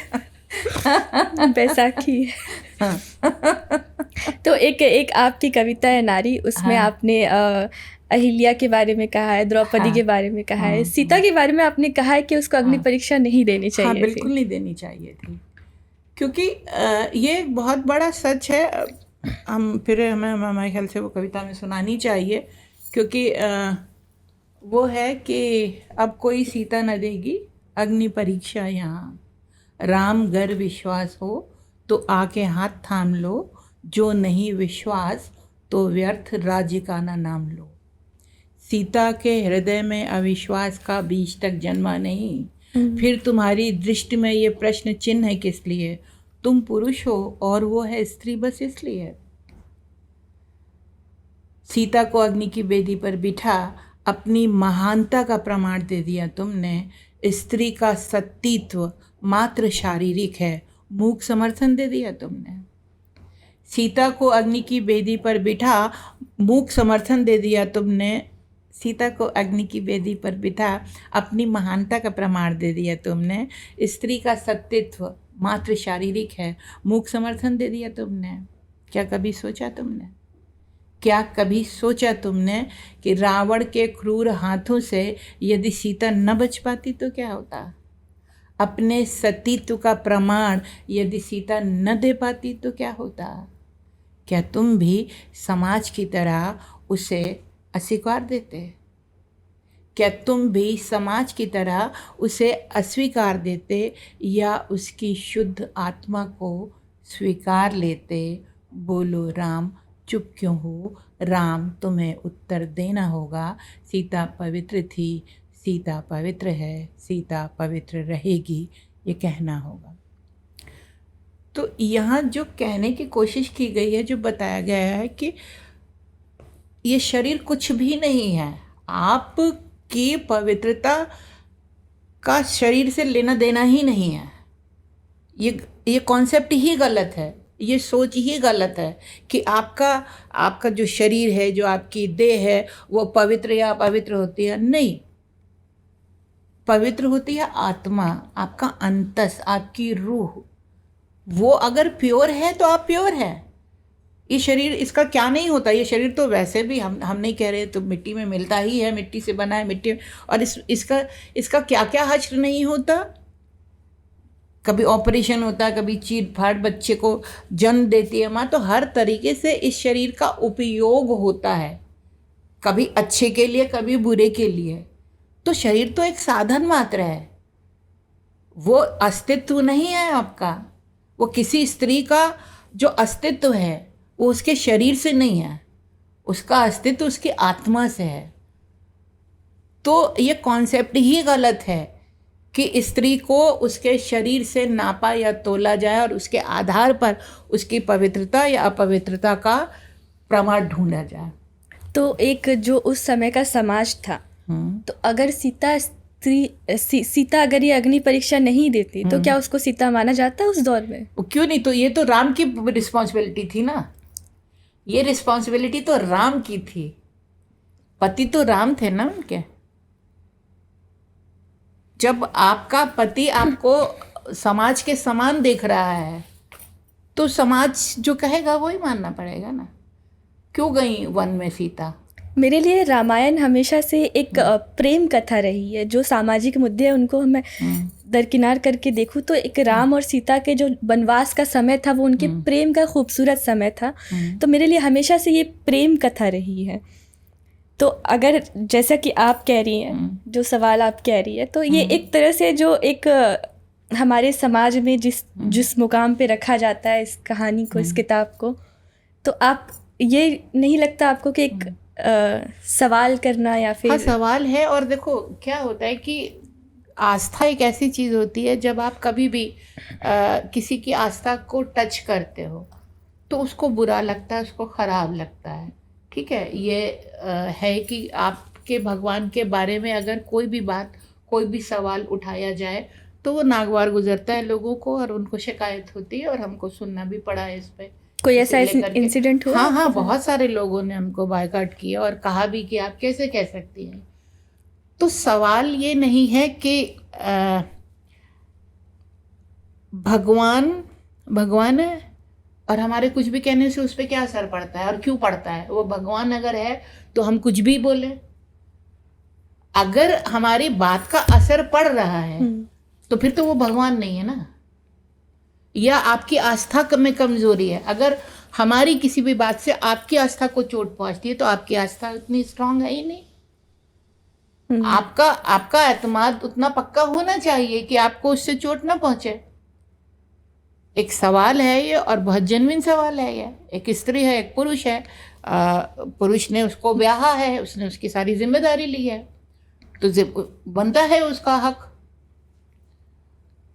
बैसाखी है। तो एक आपकी कविता है नारी, उसमें हाँ, आपने अहिल्या के बारे में कहा है, द्रौपदी हाँ, के बारे में कहा है, हाँ, सीता के बारे में आपने कहा है कि उसको अग्नि हाँ, परीक्षा नहीं देनी हाँ, चाहिए बिल्कुल थी। नहीं देनी चाहिए थी, क्योंकि ये बहुत बड़ा सच है। हम फिर हमें हमारे ख्याल से वो कविता में सुनानी चाहिए, क्योंकि वो है कि अब कोई सीता न देगी अग्नि परीक्षा यहाँ, राम गर विश्वास हो तो आके हाथ थाम लो, जो नहीं विश्वास तो व्यर्थ राज्य का ना नाम लो। सीता के हृदय में अविश्वास का बीज तक जन्मा नहीं, फिर तुम्हारी दृष्टि में ये प्रश्न चिन्ह है किस लिए, तुम पुरुष हो और वो है स्त्री बस इसलिए। सीता को अग्नि की बेदी पर बिठा अपनी महानता का प्रमाण दे दिया तुमने, स्त्री का सतीत्व मात्र शारीरिक है, मूक समर्थन दे दिया तुमने। सीता को अग्नि की बेदी पर बिठा मूक समर्थन दे दिया तुमने, सीता को अग्नि की बेदी पर बिठा अपनी महानता का प्रमाण दे दिया तुमने, स्त्री का सतीत्व मात्र शारीरिक है, मूक समर्थन दे दिया तुमने। क्या कभी सोचा तुमने, क्या कभी सोचा तुमने कि रावण के क्रूर हाथों से यदि सीता न बच पाती तो क्या होता, अपने सतीत्व का प्रमाण यदि सीता न दे पाती तो क्या होता। क्या तुम भी समाज की तरह उसे अस्वीकार देते, क्या तुम भी समाज की तरह उसे अस्वीकार देते या उसकी शुद्ध आत्मा को स्वीकार लेते। बोलो राम चुप क्यों हो, राम तुम्हें उत्तर देना होगा। सीता पवित्र थी, सीता पवित्र है, सीता पवित्र रहेगी, ये कहना होगा। तो यहाँ जो कहने की कोशिश की गई है, जो बताया गया है कि ये शरीर कुछ भी नहीं है, आपकी पवित्रता का शरीर से लेना देना ही नहीं है। ये कॉन्सेप्ट ही गलत है, ये सोच ही गलत है कि आपका जो शरीर है, जो आपकी देह है, वो पवित्र या अपवित्र होती है। नहीं, पवित्र होती है आत्मा, आपका अंतस, आपकी रूह। वो अगर प्योर है तो आप प्योर हैं। ये शरीर इसका क्या नहीं होता, ये शरीर तो वैसे भी हम नहीं कह रहे, तो मिट्टी में मिलता ही है, मिट्टी से बना है, मिट्टी। और इसका क्या क्या हश्र नहीं होता, कभी ऑपरेशन होता है, कभी चीर फाड़ बच्चे को जन्म देती है माँ, तो हर तरीके से इस शरीर का उपयोग होता है। कभी अच्छे के लिए कभी बुरे के लिए। तो शरीर तो एक साधन मात्र है, वो अस्तित्व नहीं है आपका। वो किसी स्त्री का जो अस्तित्व है वो उसके शरीर से नहीं है, उसका अस्तित्व उसकी आत्मा से है। तो ये कॉन्सेप्ट ही गलत है कि स्त्री को उसके शरीर से नापा या तोला जाए और उसके आधार पर उसकी पवित्रता या अपवित्रता का प्रमाण ढूंढा जाए। तो एक जो उस समय का समाज था, तो अगर सीता अगर ये अग्नि परीक्षा नहीं देती तो क्या उसको सीता माना जाता उस दौर में? वो क्यों नहीं? तो ये तो राम की रिस्पॉन्सिबिलिटी थी ना, ये रिस्पॉन्सिबिलिटी तो राम की थी। पति तो राम थे ना उनके। जब आपका पति आपको समाज के समान देख रहा है तो समाज जो कहेगा वही मानना पड़ेगा ना। क्यों गई वन में सीता? मेरे लिए रामायण हमेशा से एक प्रेम कथा रही है। जो सामाजिक मुद्दे हैं उनको मैं दरकिनार करके देखूं तो एक राम और सीता के जो वनवास का समय था वो उनके प्रेम का खूबसूरत समय था। तो मेरे लिए हमेशा से ये प्रेम कथा रही है। तो अगर जैसा कि आप कह रही हैं, जो सवाल आप कह रही है, तो ये एक तरह से जो एक हमारे समाज में जिस मुकाम पे रखा जाता है इस कहानी को, इस किताब को, तो आप ये नहीं लगता आपको कि एक सवाल करना या फिर? हाँ, सवाल है। और देखो क्या होता है कि आस्था एक ऐसी चीज़ होती है, जब आप कभी भी किसी की आस्था को टच करते हो तो उसको बुरा लगता है, उसको ख़राब लगता है। ठीक है, ये है कि आपके भगवान के बारे में अगर कोई भी बात, कोई भी सवाल उठाया जाए तो वो नागवार गुजरता है लोगों को और उनको शिकायत होती है और हमको सुनना भी पड़ा है इस पे। कोई ऐसा इंसिडेंट हुआ? हाँ, बहुत सारे लोगों ने हमको बायकॉट किया और कहा भी कि आप कैसे कह सकती हैं। तो सवाल ये नहीं है कि भगवान है और हमारे कुछ भी कहने से उस पर क्या असर पड़ता है और क्यों पड़ता है। वो भगवान अगर है तो हम कुछ भी बोले, अगर हमारी बात का असर पड़ रहा है तो फिर तो वो भगवान नहीं है ना, या आपकी आस्था में कमजोरी है। अगर हमारी किसी भी बात से आपकी आस्था को चोट पहुंचती है तो आपकी आस्था उतनी स्ट्रांग है ही नहीं। आपका एतमाद उतना पक्का होना चाहिए कि आपको उससे चोट ना पहुंचे। एक सवाल है ये, और बहुत जेन्युइन सवाल है ये। एक स्त्री है, एक पुरुष है, पुरुष ने उसको ब्याहा है, उसने उसकी सारी जिम्मेदारी ली है, तो बनता है उसका हक।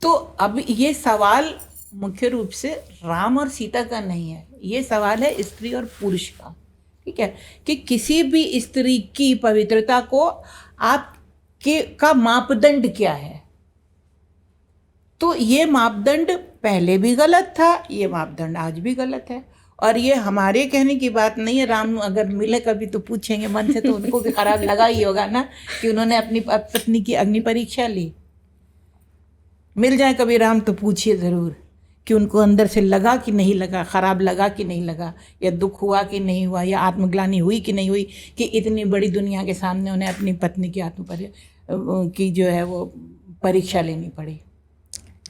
तो अब ये सवाल मुख्य रूप से राम और सीता का नहीं है, ये सवाल है स्त्री और पुरुष का। ठीक है, कि किसी भी स्त्री की पवित्रता को आपके का मापदंड क्या है। तो ये मापदंड पहले भी गलत था, ये मापदंड आज भी गलत है। और ये हमारे कहने की बात नहीं है। राम अगर मिले कभी तो पूछेंगे मन से, तो उनको भी खराब लगा ही होगा ना कि उन्होंने अपनी पत्नी की अग्नि परीक्षा ली। मिल जाए कभी राम तो पूछिए ज़रूर कि उनको अंदर से लगा कि नहीं लगा, ख़राब लगा कि नहीं लगा, या दुख हुआ कि नहीं हुआ, या आत्मग्लानि हुई कि नहीं हुई कि इतनी बड़ी दुनिया के सामने उन्हें अपनी पत्नी की की जो है वो परीक्षा लेनी पड़ी।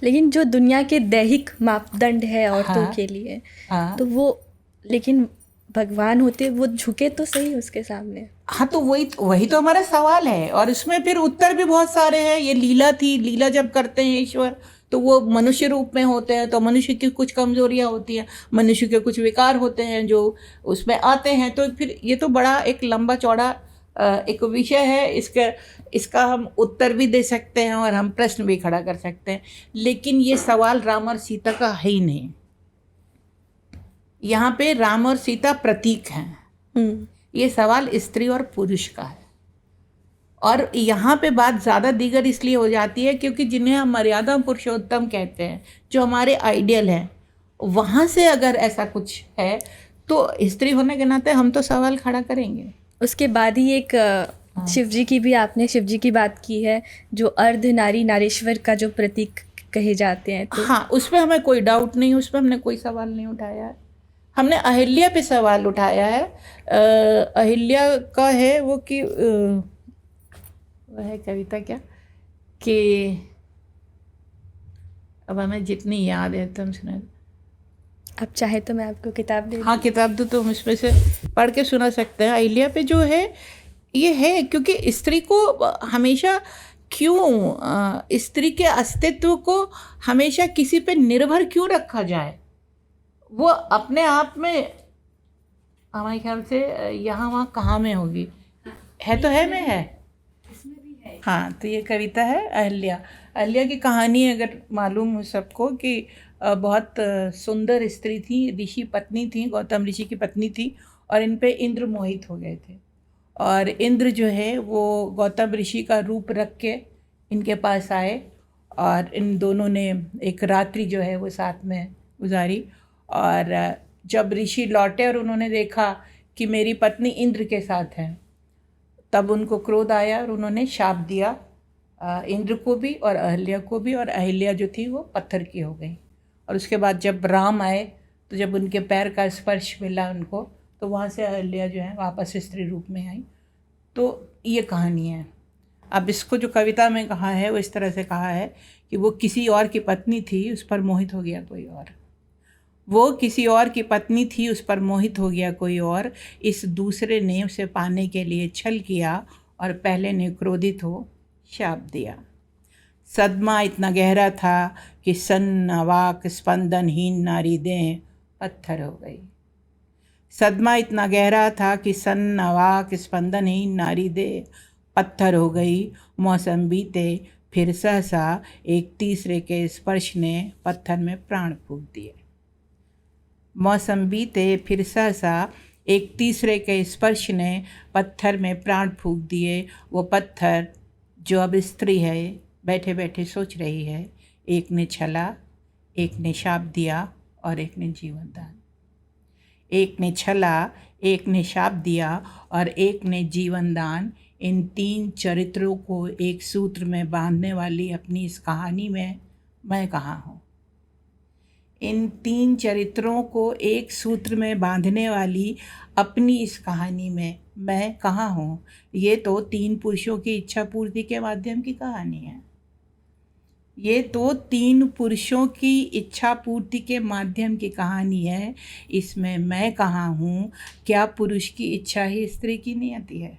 लेकिन जो दुनिया के दैहिक मापदंड है औरतों के लिए, तो वो, लेकिन भगवान होते वो झुके तो सही उसके सामने। हाँ, तो वही तो हमारा सवाल है। और इसमें फिर उत्तर भी बहुत सारे हैं। ये लीला थी, लीला जब करते हैं ईश्वर तो वो मनुष्य रूप में होते हैं, तो मनुष्य की कुछ कमजोरियाँ होती हैं, मनुष्य के कुछ विकार होते हैं जो उसमें आते हैं। तो फिर ये तो बड़ा एक लंबा चौड़ा एक विषय है। इसका हम उत्तर भी दे सकते हैं और हम प्रश्न भी खड़ा कर सकते हैं, लेकिन ये सवाल राम और सीता का है ही नहीं। यहाँ पे राम और सीता प्रतीक हैं, ये सवाल स्त्री और पुरुष का है। और यहाँ पे बात ज़्यादा दीगर इसलिए हो जाती है क्योंकि जिन्हें हम मर्यादा पुरुषोत्तम कहते हैं, जो हमारे आइडियल हैं, वहाँ से अगर ऐसा कुछ है तो स्त्री होने के नाते हम तो सवाल खड़ा करेंगे। उसके बाद ही एक शिव जी की भी आपने शिव जी की बात की है, जो अर्ध नारी नारेश्वर का जो प्रतीक कहे जाते हैं। तो हाँ, उस पर हमें कोई डाउट नहीं, उस पर हमने कोई सवाल नहीं उठाया है। हमने अहिल्या पे सवाल उठाया है। अहिल्या का है वो कि वह है कविता क्या कि अब हमें जितनी याद है तुम सुना। आप चाहे तो मैं आपको किताब दे दूँ। हाँ किताब दो तो हम इसमें से पढ़ के सुना सकते हैं। अहिल्या पे जो है ये है, क्योंकि स्त्री को हमेशा क्यों स्त्री के अस्तित्व को हमेशा किसी पे निर्भर क्यों रखा जाए। वो अपने आप में हमारे ख्याल से यहाँ वहाँ कहाँ में होगी, है तो है में है, हाँ। तो ये कविता है अहिल्या। अहिल्या की कहानी अगर मालूम हो सबको कि बहुत सुंदर स्त्री थी, ऋषि पत्नी थी, गौतम ऋषि की पत्नी थी, और इन पे इंद्र मोहित हो गए थे। और इंद्र जो है वो गौतम ऋषि का रूप रख के इनके पास आए, और इन दोनों ने एक रात्रि जो है वो साथ में गुजारी। और जब ऋषि लौटे और उन्होंने देखा कि मेरी पत्नी इंद्र के साथ है, तब उनको क्रोध आया और उन्होंने शाप दिया इंद्र को भी और अहिल्या को भी, और अहिल्या जो थी वो पत्थर की हो गई। और उसके बाद जब राम आए तो जब उनके पैर का स्पर्श मिला उनको, तो वहाँ से अहिल्या जो है वापस स्त्री रूप में आई। तो ये कहानी है। अब इसको जो कविता में कहा है वो इस तरह से कहा है कि वो किसी और की पत्नी थी, उस पर मोहित हो गया कोई और। वो किसी और की पत्नी थी, उस पर मोहित हो गया कोई और। इस दूसरे ने उसे पाने के लिए छल किया, और पहले ने क्रोधित हो शाप दिया। सदमा इतना गहरा था कि सन्नावाक स्पंदनहीन नारी देह पत्थर हो गई। सदमा इतना गहरा था कि सन्नावाक स्पंदनहीन नारी देह पत्थर हो गई। मौसम बीते फिर सहसा एक तीसरे के स्पर्श ने पत्थर में प्राण फूंक दिए। मौसम बीते फिर सहसा एक तीसरे के स्पर्श ने पत्थर में प्राण फूंक दिए। वो पत्थर जो अब स्त्री है बैठे बैठे सोच रही है, एक ने छला, एक ने शाप दिया और एक ने जीवन दान। एक ने छला, एक ने शाप दिया और एक ने जीवन दान। इन तीन चरित्रों को एक सूत्र में बांधने वाली अपनी इस कहानी में मैं कहाँ हूँ। इन तीन चरित्रों को एक सूत्र में बांधने वाली अपनी इस कहानी में मैं कहाँ हूँ। ये तो तीन पुरुषों की इच्छा पूर्ति के माध्यम की कहानी है। ये तो तीन पुरुषों की इच्छा पूर्ति के माध्यम की कहानी है। इसमें मैं कहाँ हूँ। क्या पुरुष की इच्छा ही स्त्री की नियति है?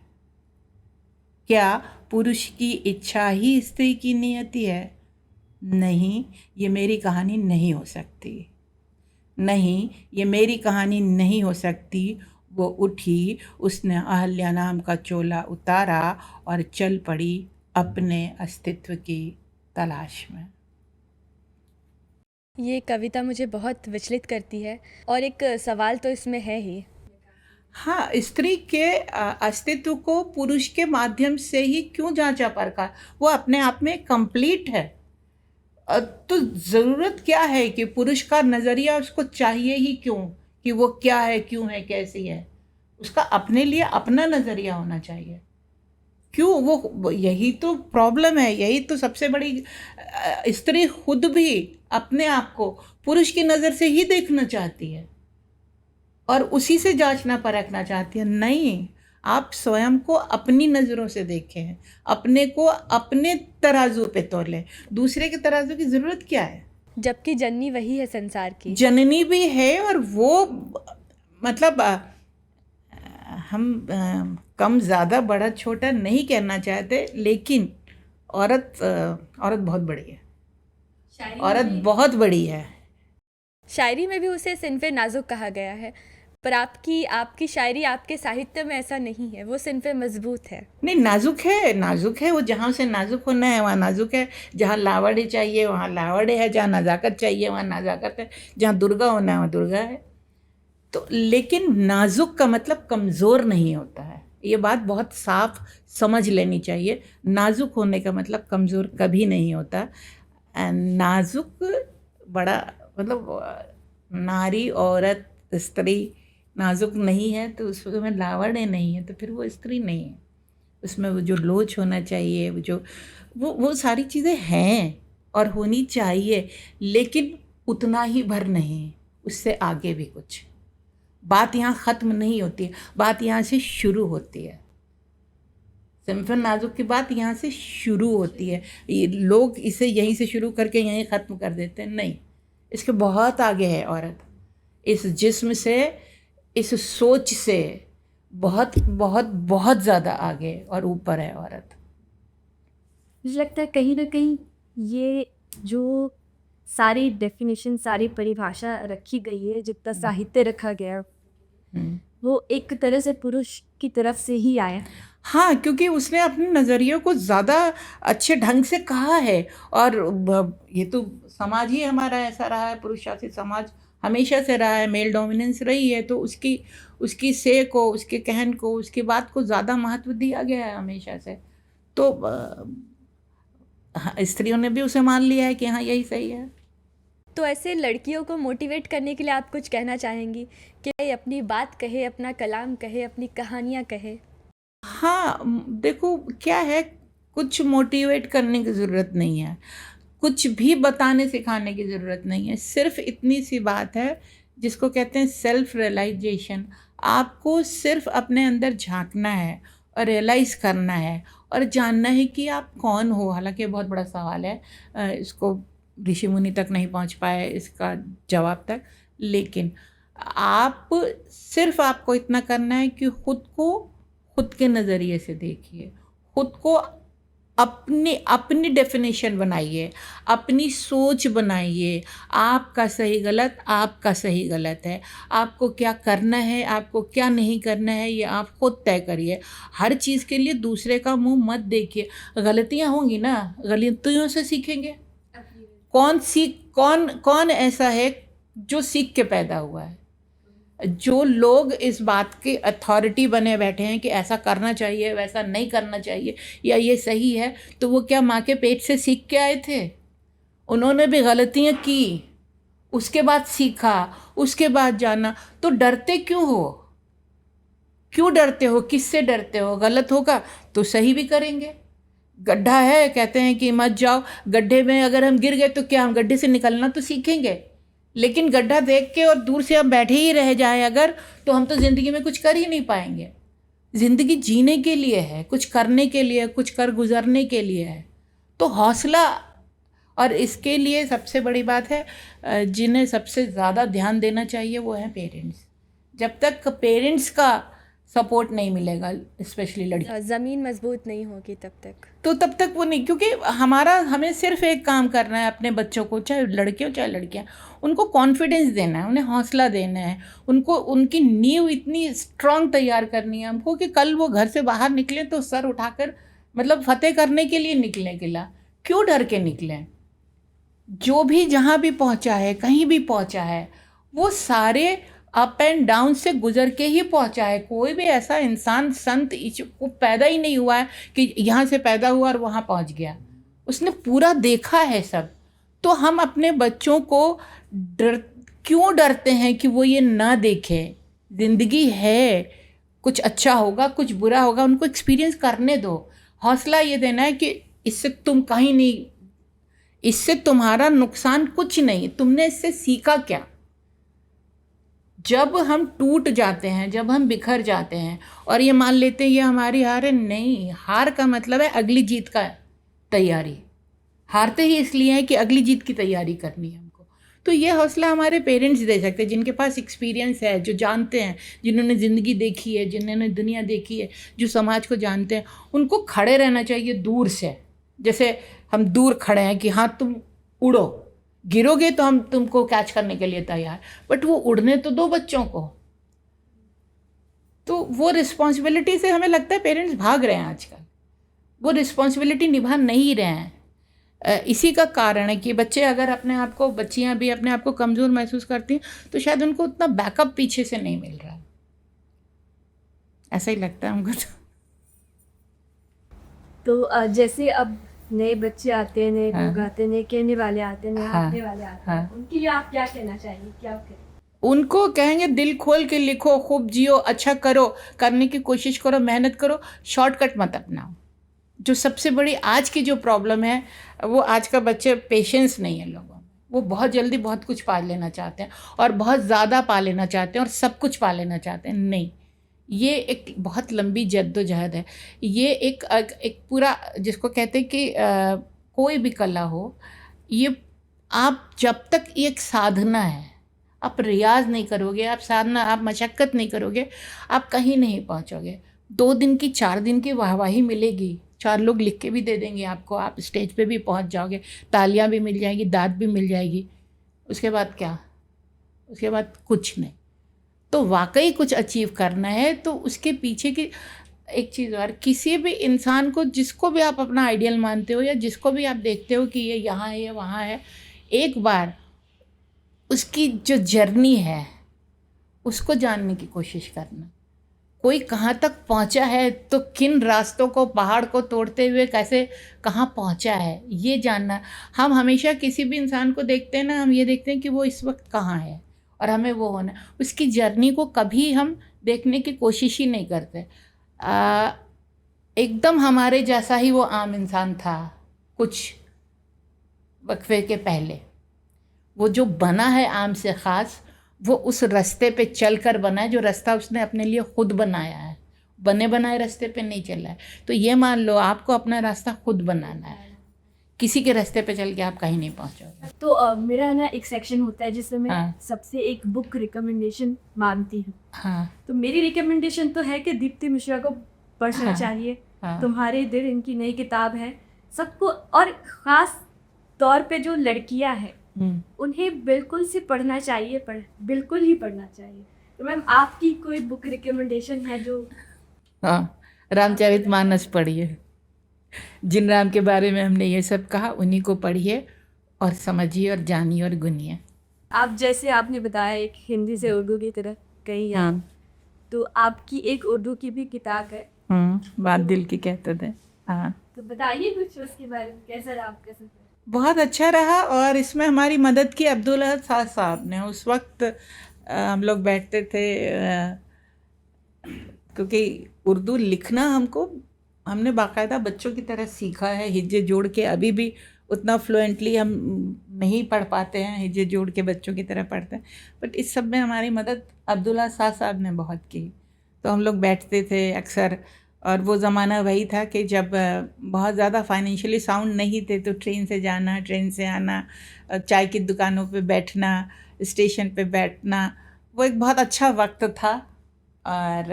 क्या पुरुष की इच्छा ही स्त्री की नियति है? नहीं, ये मेरी कहानी नहीं हो सकती। नहीं, ये मेरी कहानी नहीं हो सकती। वो उठी, उसने अहल्या नाम का चोला उतारा और चल पड़ी अपने अस्तित्व की तलाश में। ये कविता मुझे बहुत विचलित करती है, और एक सवाल तो इसमें है ही। हाँ, स्त्री के अस्तित्व को पुरुष के माध्यम से ही क्यों जांचा परखा? वो अपने आप में कंप्लीट है। तो ज़रूरत क्या है कि पुरुष का नज़रिया उसको चाहिए ही क्यों, कि वो क्या है, क्यों है, कैसी है? उसका अपने लिए अपना नज़रिया होना चाहिए। क्यों? वो यही तो प्रॉब्लम है, यही तो सबसे बड़ी स्त्री खुद भी अपने आप को पुरुष की नज़र से ही देखना चाहती है और उसी से जांचना परखना चाहती है। नहीं, आप स्वयं को अपनी नज़रों से देखें, अपने को अपने तराजू पे तोलें। दूसरे के तराजू की ज़रूरत क्या है? जबकि जननी वही है संसार की। जननी भी है, और वो मतलब हम कम ज़्यादा बड़ा छोटा नहीं कहना चाहते, लेकिन औरत बहुत बड़ी है। औरत बहुत बड़ी है। शायरी में भी उसे सिन्फ़े नाजुक कहा गया है, पर आपकी शायरी, आपके साहित्य में ऐसा नहीं है। वो सिन्फ़े मजबूत है। नहीं, नाजुक है, नाजुक है। वो जहाँ से नाजुक होना है वहाँ नाजुक है। जहाँ लावड़े चाहिए वहाँ लावड़े है। जहाँ नज़ाकत चाहिए वहाँ नज़ाकत है। जहाँ दुर्गा होना है वहाँ दुर्गा है। तो लेकिन नाजुक का मतलब कमज़ोर नहीं होता है। ये बात बहुत साफ समझ लेनी चाहिए। नाजुक होने का मतलब कमज़ोर कभी नहीं होता। नाजुक बड़ा मतलब नारी, औरत, स्त्री नाजुक नहीं है तो उसमें लावण्य नहीं है, तो फिर वो स्त्री नहीं है। उसमें वो जो लोच होना चाहिए, वो सारी चीज़ें हैं और होनी चाहिए, लेकिन उतना ही भर नहीं, उससे आगे भी कुछ। बात यहाँ ख़त्म नहीं होती है, बात यहाँ से शुरू होती है। सिंपल नाजुक की बात यहाँ से शुरू होती है। ये लोग इसे यहीं से शुरू करके यहीं ख़त्म कर देते हैं। नहीं, इसके बहुत आगे है औरत। इस जिस्म से, इस सोच से बहुत बहुत बहुत ज़्यादा आगे और ऊपर है औरत। मुझे लगता है कहीं ना कहीं ये जो सारी डेफिनेशन, सारी परिभाषा रखी गई है, जितना साहित्य रखा गया, वो एक तरह से पुरुष की तरफ से ही आया। हाँ, क्योंकि उसने अपने नज़रियों को ज़्यादा अच्छे ढंग से कहा है। और ये तो समाज ही हमारा ऐसा रहा है, पुरुष शासित समाज हमेशा से रहा है, मेल डोमिनेंस रही है, तो उसकी से को, उसके कहन को, उसकी बात को ज़्यादा महत्व दिया गया है हमेशा से। तो हाँ, स्त्रियों ने भी उसे मान लिया है कि हाँ यही सही है। तो ऐसे लड़कियों को मोटिवेट करने के लिए आप कुछ कहना चाहेंगी कि भाई अपनी बात कहे, अपना कलाम कहे, अपनी कहानियाँ कहे? हाँ, देखो क्या है, कुछ मोटिवेट करने की ज़रूरत नहीं है, कुछ भी बताने सिखाने की ज़रूरत नहीं है। सिर्फ इतनी सी बात है जिसको कहते हैं सेल्फ रियलाइजेशन। आपको सिर्फ अपने अंदर झांकना है और रियलाइज़ करना है और जानना है कि आप कौन हो। हालांकि बहुत बड़ा सवाल है, इसको ऋषि मुनि तक नहीं पहुंच पाए इसका जवाब तक, लेकिन आपको इतना करना है कि खुद के नज़रिए से देखिए, खुद को अपनी डेफिनेशन बनाइए, अपनी सोच बनाइए। आपका सही गलत है, आपको क्या करना है, आपको क्या नहीं करना है, ये आप खुद तय करिए। हर चीज़ के लिए दूसरे का मुंह मत देखिए। गलतियां होंगी ना, गलतियों से सीखेंगे। कौन ऐसा है जो सीख के पैदा हुआ है? जो लोग इस बात के अथॉरिटी बने बैठे हैं कि ऐसा करना चाहिए, वैसा नहीं करना चाहिए, या ये सही है, तो वो क्या माँ के पेट से सीख के आए थे? उन्होंने भी गलतियाँ की, उसके बाद सीखा, उसके बाद जाना। तो डरते क्यों हो? क्यों डरते हो? किससे डरते हो? गलत होगा तो सही भी करेंगे। गड्ढा है, कहते हैं कि मत जाओ गड्ढे में, अगर हम गिर गए तो क्या हम गड्ढे से निकलना तो सीखेंगे, लेकिन गड्ढा देख के और दूर से हम बैठे ही रह जाएं अगर, तो हम तो ज़िंदगी में कुछ कर ही नहीं पाएंगे। ज़िंदगी जीने के लिए है, कुछ करने के लिए, कुछ कर गुजरने के लिए है। तो हौसला, और इसके लिए सबसे बड़ी बात है जिन्हें सबसे ज़्यादा ध्यान देना चाहिए वो है पेरेंट्स। जब तक पेरेंट्स का सपोर्ट नहीं मिलेगा, स्पेशली लड़की, ज़मीन मजबूत नहीं होगी तब तक वो नहीं। क्योंकि हमें सिर्फ एक काम करना है अपने बच्चों को, चाहे लड़के हो चाहे लड़कियां, उनको कॉन्फिडेंस देना है, उन्हें हौसला देना है, उनको उनकी नींव इतनी स्ट्रांग तैयार करनी है हमको कि कल वो घर से बाहर निकले तो सर उठाकर, मतलब फतेह करने के लिए निकले किला, क्यों डर के निकलें। जो भी जहाँ भी पहुँचा है, कहीं भी पहुँचा है, वो सारे अप एंड डाउन से गुजर के ही पहुँचा है। कोई भी ऐसा इंसान संत को पैदा ही नहीं हुआ है कि यहाँ से पैदा हुआ और वहाँ पहुँच गया, उसने पूरा देखा है सब। तो हम अपने बच्चों को क्यों डरते हैं कि वो ये ना देखें? ज़िंदगी है, कुछ अच्छा होगा, कुछ बुरा होगा, उनको एक्सपीरियंस करने दो। हौसला ये देना है कि इससे तुम कहीं नहीं, इससे तुम्हारा नुकसान कुछ नहीं, तुमने इससे सीखा क्या? जब हम टूट जाते हैं, जब हम बिखर जाते हैं और ये मान लेते हैं ये हमारी हार है, नहीं, हार का मतलब है अगली जीत का तैयारी। हारते ही इसलिए है कि अगली जीत की तैयारी करनी है हमको। तो ये हौसला हमारे पेरेंट्स दे सकते हैं, जिनके पास एक्सपीरियंस है, जो जानते हैं, जिन्होंने ज़िंदगी देखी है, जिन्होंने दुनिया देखी है, जो समाज को जानते हैं। उनको खड़े रहना चाहिए दूर से, जैसे हम दूर खड़े हैं कि हाँ तुम उड़ो, गिरोगे तो हम तुमको कैच करने के लिए तैयार, बट वो उड़ने तो दो बच्चों को। तो वो रिस्पॉन्सिबिलिटी से हमें लगता है पेरेंट्स भाग रहे हैं आजकल, वो रिस्पॉन्सिबिलिटी निभा नहीं रहे हैं। इसी का कारण है कि बच्चे अगर बच्चियां भी अपने आप को कमज़ोर महसूस करती हैं तो शायद उनको उतना बैकअप पीछे से नहीं मिल रहा है, ऐसा ही लगता है हमको। तो जैसे अब नए बच्चे आते हैं, नए लोग आते हैं, नए कहने वाले आते हैं, नए हाँ, आने वाले आते हैं, उनके लिए आप क्या कहना चाहेंगे? क्या करें? उनको कहेंगे दिल खोल के लिखो, खूब जियो, अच्छा करो, करने की कोशिश करो, मेहनत करो, शॉर्टकट मत अपनाओ। जो सबसे बड़ी आज की जो प्रॉब्लम है वो आज का बच्चे पेशेंस नहीं है लोगों में। वो बहुत जल्दी बहुत कुछ पा लेना चाहते हैं और बहुत ज़्यादा पा लेना चाहते हैं और सब कुछ पा लेना चाहते हैं। नहीं, ये एक बहुत लंबी जद्दोजहद है। ये एक पूरा, जिसको कहते हैं कि कोई भी कला हो, ये आप जब तक, ये एक साधना है, आप रियाज नहीं करोगे, आप साधना, आप मशक्क़त नहीं करोगे, आप कहीं नहीं पहुंचोगे। 2 दिन की 4 दिन की वाहवाही मिलेगी, 4 लोग लिख के भी दे देंगे आपको, आप स्टेज पे भी पहुंच जाओगे, तालियां भी मिल जाएगी, दाद भी मिल जाएगी। उसके बाद क्या? उसके बाद कुछ नहीं। तो वाकई कुछ अचीव करना है तो उसके पीछे की एक चीज़ और, किसी भी इंसान को, जिसको भी आप अपना आइडियल मानते हो या जिसको भी आप देखते हो कि ये यहाँ है, ये वहाँ है, एक बार उसकी जो जर्नी है उसको जानने की कोशिश करना। कोई कहाँ तक पहुँचा है, तो किन रास्तों को, पहाड़ को तोड़ते हुए कैसे कहाँ पहुँचा है, ये जानना। हम हमेशा किसी भी इंसान को देखते हैं ना, हम ये देखते हैं कि वो इस वक्त कहाँ है और हमें वो होना, उसकी जर्नी को कभी हम देखने की कोशिश ही नहीं करते। एकदम हमारे जैसा ही वो आम इंसान था कुछ वक्फे के पहले। वो जो बना है आम से ख़ास, वो उस रास्ते पे चलकर बना है, जो रास्ता उसने अपने लिए खुद बनाया है, बने बनाए रास्ते पे नहीं चला है। तो ये मान लो आपको अपना रास्ता खुद बनाना है, किसी के रास्ते पे चल के आप कहीं नहीं पहुंचोगे। तो मेरा ना एक सेक्शन होता है जिसमें मैं हाँ। सबसे एक बुक रिकमेंडेशन मांगती हूँ। हाँ तो मेरी रिकमेंडेशन तो है कि दीप्ति मिश्रा को पढ़ना हाँ, चाहिए। हाँ, तुम्हारे दिल इनकी नई किताब है सबको, और ख़ास तौर पे जो लड़कियां हैं उन्हें बिल्कुल से पढ़ना चाहिए, बिल्कुल ही पढ़ना चाहिए। तो मैम आपकी कोई बुक रिकमेंडेशन है जो? हाँ, रामचरितमानस पढ़िए। जिन राम के बारे में हमने ये सब कहा उन्हीं को पढ़िए और समझिए और जानिए और गुनिए। आप जैसे आपने बताया एक हिंदी से उर्दू की तरह कहीं यहाँ, तो आपकी एक उर्दू की भी किताब है, बात दिल की कहते थे। हाँ, तो बताइए कुछ उसके बारे में, कैसा रहा आपका सफर? बहुत अच्छा रहा। और इसमें हमारी मदद की अब्दुल अहद साद साहब ने। उस वक्त हम लोग बैठते थे, क्योंकि उर्दू लिखना हमने बाकायदा बच्चों की तरह सीखा है, हिज्जे जोड़ के। अभी भी उतना फ्लुएंटली हम नहीं पढ़ पाते हैं, हिज्जे जोड़ के बच्चों की तरह पढ़ते हैं, बट इस सब में हमारी मदद अब्दुल्ला साद साहब ने बहुत की। तो हम लोग बैठते थे अक्सर, और वो ज़माना वही था कि जब बहुत ज़्यादा फाइनेंशियली साउंड नहीं थे, तो ट्रेन से जाना, ट्रेन से आना, चाय की दुकानों पे बैठना, स्टेशन पे बैठना, वो एक बहुत अच्छा वक्त था और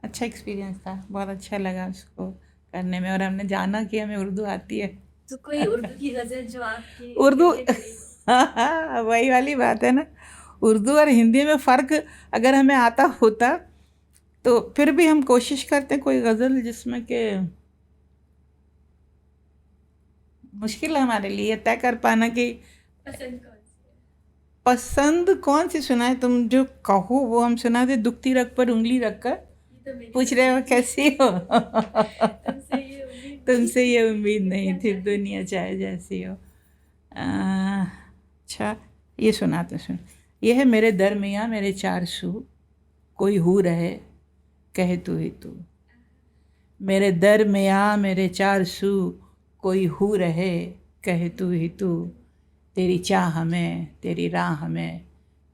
अच्छा एक्सपीरियंस था। बहुत अच्छा लगा उसको करने में, और हमने जाना कि हमें उर्दू आती है। तो कोई उर्दू की गज़ल जो आपकी उर्दू वही वाली बात है ना, उर्दू और हिंदी में फ़र्क अगर हमें आता होता तो फिर भी हम कोशिश करते कोई गज़ल जिसमें कि मुश्किल है हमारे लिए तय कर पाना कि पसंद कौन सी सुनाए। तुम जो कहो वो हम सुना दे। दुखती रग पर उंगली रखकर पूछ रहे हो कैसी हो, तुमसे ये उम्मीद नहीं थी, दुनिया चाहे जैसी हो। अच्छा, ये सुनाते सुन। ये है मेरे दर मियाँ मेरे 4 सू, कोई हू रहे कहे तू ही तू। मेरे दर मियाँ मेरे 4 सू, कोई हू रहे कहे तू ही तू। तेरी चाह में तेरी राह में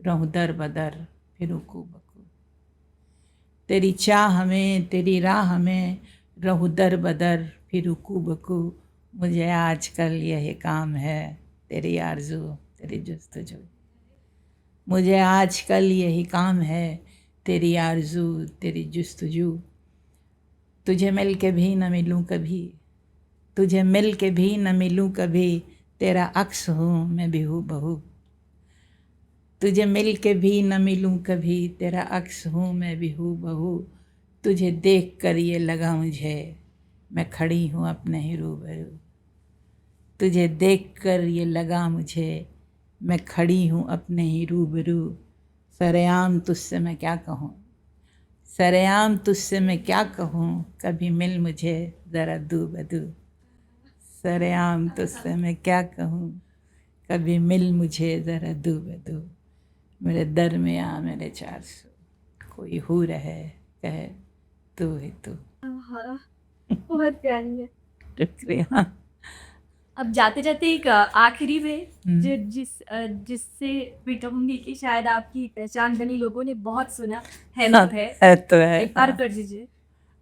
रहूं दर बदर फिरूं कू बकू। तेरी चाह में तेरी राह में रहूं दर बदर फिरूं कू बकू। मुझे आजकल यही काम है तेरी आरज़ू तेरी जुस्तजू। मुझे आजकल यही काम है तेरी आरज़ू तेरी जुस्तजू। तुझे मिल के भी न मिलूं कभी, तुझे मिल के भी न मिलूं कभी, तेरा अक्स हूँ मैं भी हूँ बहू। तुझे मिल के भी न मिलूं कभी, तेरा अक्स हूँ मैं भी हूँ बहू। तुझे देख कर ये लगा मुझे मैं खड़ी हूँ अपने ही रूबरू। तुझे देख कर ये लगा मुझे मैं खड़ी हूँ अपने ही रूबरू। सरेआम तुझसे मैं क्या कहूँ, सरेआम तुझसे मैं क्या कहूँ, कभी मिल मुझे ज़रा दू बदू। सरेआम तुझसे मैं क्या कहूँ, कभी मिल मुझे ज़रा दू बदू। मेरे दर में आ मेरे 4 सू, कोई हू रहे कहे तू ही तू। बहुत प्यारी है। शुक्रिया। अब जाते जाते एक आखिरी में जिससे मैं कहूँगी कि शायद आपकी पहचान बनी, लोगों ने बहुत सुना है तो है। एक बार कर दीजिए।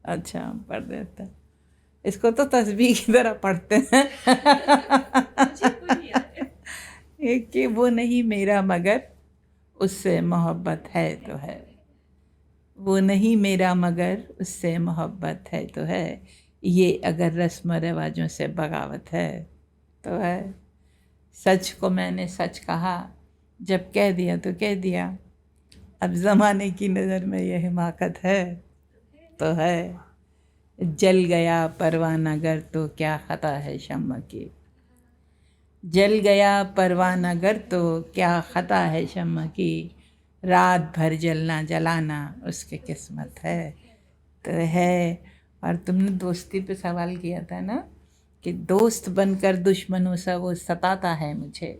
अच्छा, पढ़ देते हैं इसको, तो तस्बीह की तरह पढ़ते हैं। कि वो नहीं मेरा मगर उससे मोहब्बत है तो है, वो नहीं मेरा मगर उससे मोहब्बत है तो है, ये अगर रस्म रिवाजों से बगावत है तो है। सच को मैंने सच कहा, जब कह दिया तो कह दिया, अब ज़माने की नज़र में यह हिमाकत है तो है। जल गया परवाना गर तो क्या ख़ता है शम्म की, जल गया परवाना गर तो क्या ख़ता है शम्म की, रात भर जलना जलाना उसकी किस्मत है तो है। और तुमने दोस्ती पे सवाल किया था ना कि दोस्त बनकर दुश्मनों सा वो सताता है मुझे,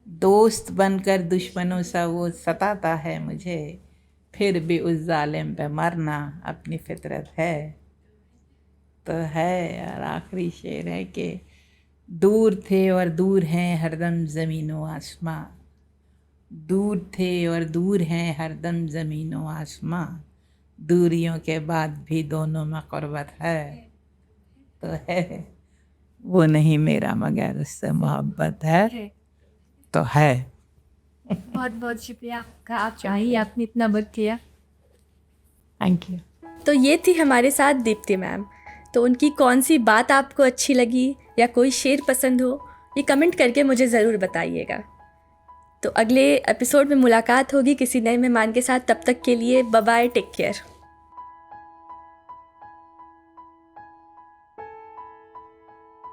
दोस्त बनकर दुश्मनों सा वो सताता है मुझे, फिर भी उस जालिम पे मरना अपनी फितरत है तो है। और आखिरी शेर है कि दूर थे और दूर हैं हरदम ज़मीन व आसमां, दूर थे और दूर हैं हरदम ज़मीन व आसमां, दूरियों के बाद भी दोनों में क़ुर्बत है तो है। वो नहीं मेरा मगर उससे मोहब्बत है तो है। बहुत बहुत शुक्रिया आपका, आप चाहिए आपने इतना वक्त किया। Thank you. तो ये थी हमारे साथ दीप्ति मैम। तो उनकी कौन सी बात आपको अच्छी लगी या कोई शेर पसंद हो, ये कमेंट करके मुझे ज़रूर बताइएगा। तो अगले एपिसोड में मुलाकात होगी किसी नए मेहमान के साथ। तब तक के लिए बाय बाय, टेक केयर।